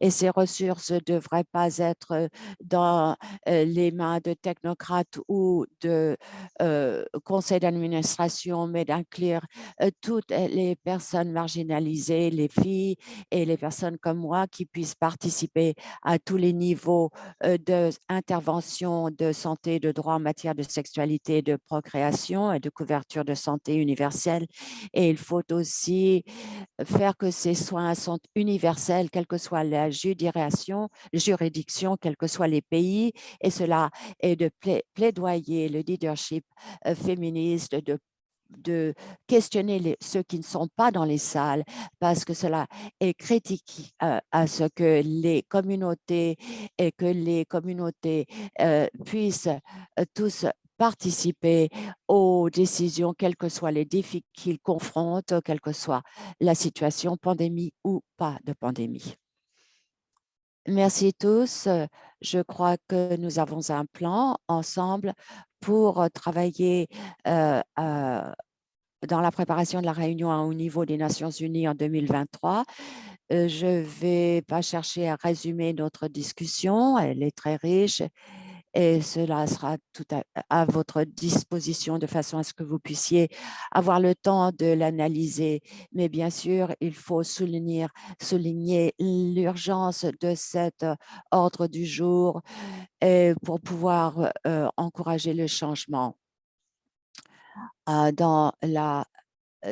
et ces ressources ne devraient pas être dans les mains de technocrates ou de conseils d'administration, mais d'inclure toutes les personnes marginalisées, les filles et les personnes comme moi qui puissent participer à tous les niveaux d'intervention de santé, de droit en matière de sexualité, de procréation et de couverture de santé universelle. Et il faut aussi faire que ces soins sont universels, quelle que soit la juridiction, quels que soient les pays. Et cela est de plaidoyer le leadership féministe, de questionner ceux qui ne sont pas dans les salles parce que cela est critique à ce que les communautés puissent tous participer aux décisions, quels que soient les défis qu'ils confrontent, quelle que soit la situation, pandémie ou pas de pandémie. Merci tous. Je crois que nous avons un plan ensemble pour travailler dans la préparation de la réunion à haut niveau des Nations unies en 2023. Je ne vais pas chercher à résumer notre discussion, elle est très riche et cela sera tout à votre disposition de façon à ce que vous puissiez avoir le temps de l'analyser. Mais bien sûr, il faut souligner l'urgence de cet ordre du jour et pour pouvoir encourager le changement dans la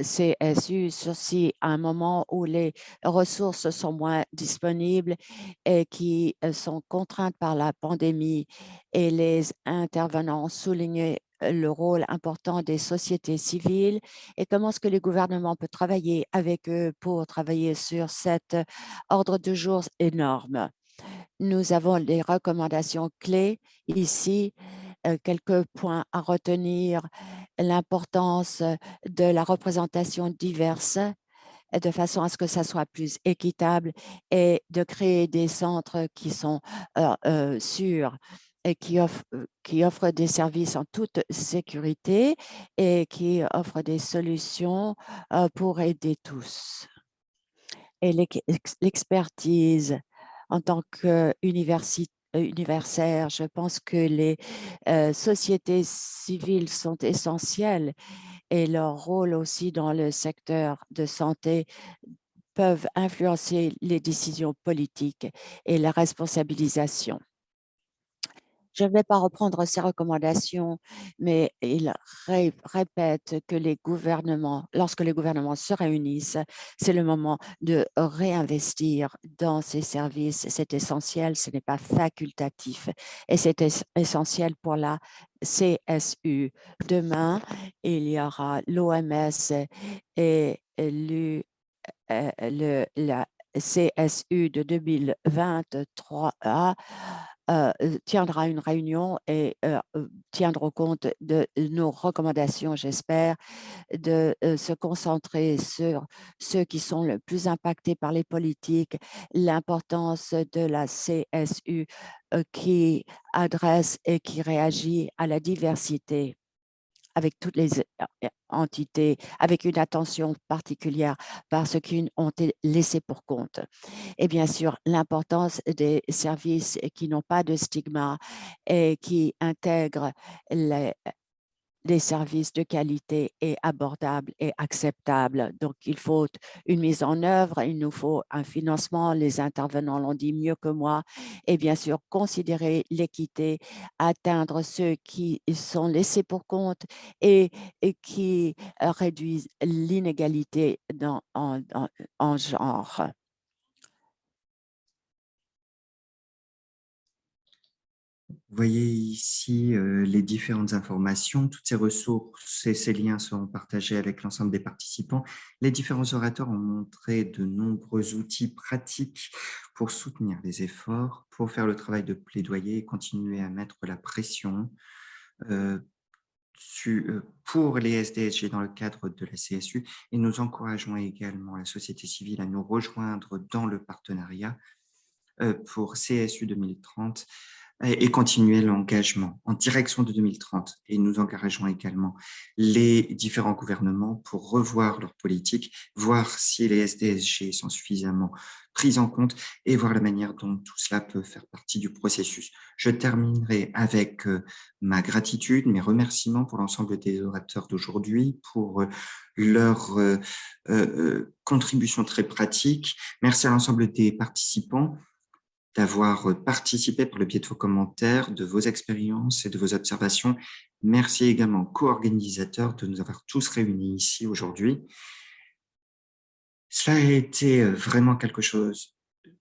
CSU, ceci à un moment où les ressources sont moins disponibles et qui sont contraintes par la pandémie, et les intervenants ont souligné le rôle important des sociétés civiles et comment est-ce que les gouvernements peuvent travailler avec eux pour travailler sur cet ordre du jour énorme. Nous avons des recommandations clés ici, quelques points à retenir: l'importance de la représentation diverse de façon à ce que ça soit plus équitable, et de créer des centres qui sont sûrs et qui offrent des services en toute sécurité et qui offrent des solutions pour aider tous. Et l'expertise en tant qu'universitaire, je pense que les sociétés civiles sont essentielles, et leur rôle aussi dans le secteur de santé peuvent influencer les décisions politiques et la responsabilisation. Je ne vais pas reprendre ces recommandations, mais il répète que lorsque les gouvernements se réunissent, c'est le moment de réinvestir dans ces services. C'est essentiel, ce n'est pas facultatif, et c'est essentiel pour la CSU. Demain, il y aura l'OMS et la CSU de 2023 tiendra une réunion et tiendra compte de nos recommandations, j'espère, de se concentrer sur ceux qui sont le plus impactés par les politiques, l'importance de la CSU qui adresse et qui réagit à la diversité avec toutes les entités, avec une attention particulière parce qu'ils ont été laissés pour compte. Et bien sûr, l'importance des services qui n'ont pas de stigma et qui intègrent des services de qualité et abordables et acceptables. Donc, il faut une mise en œuvre, il nous faut un financement, les intervenants l'ont dit mieux que moi, et bien sûr, considérer l'équité, atteindre ceux qui sont laissés pour compte et qui réduisent l'inégalité en genre. Vous voyez ici les différentes informations. Toutes ces ressources et ces liens seront partagés avec l'ensemble des participants. Les différents orateurs ont montré de nombreux outils pratiques pour soutenir les efforts, pour faire le travail de plaidoyer et continuer à mettre la pression pour les SDSG dans le cadre de la CSU. Et nous encourageons également la société civile à nous rejoindre dans le partenariat pour CSU 2030 et continuer l'engagement en direction de 2030. Et nous engageons également les différents gouvernements pour revoir leur politique, voir si les SDSG sont suffisamment pris en compte et voir la manière dont tout cela peut faire partie du processus. Je terminerai avec ma gratitude, mes remerciements pour l'ensemble des orateurs d'aujourd'hui, pour leur contribution très pratique. Merci à l'ensemble des participants d'avoir participé par le biais de vos commentaires, de vos expériences et de vos observations. Merci également aux co-organisateurs de nous avoir tous réunis ici aujourd'hui. Cela a été vraiment quelque chose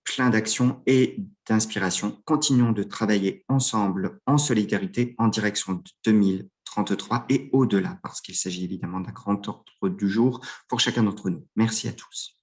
plein d'action et d'inspiration. Continuons de travailler ensemble en solidarité en direction de 2033 et au-delà, parce qu'il s'agit évidemment d'un grand ordre du jour pour chacun d'entre nous. Merci à tous.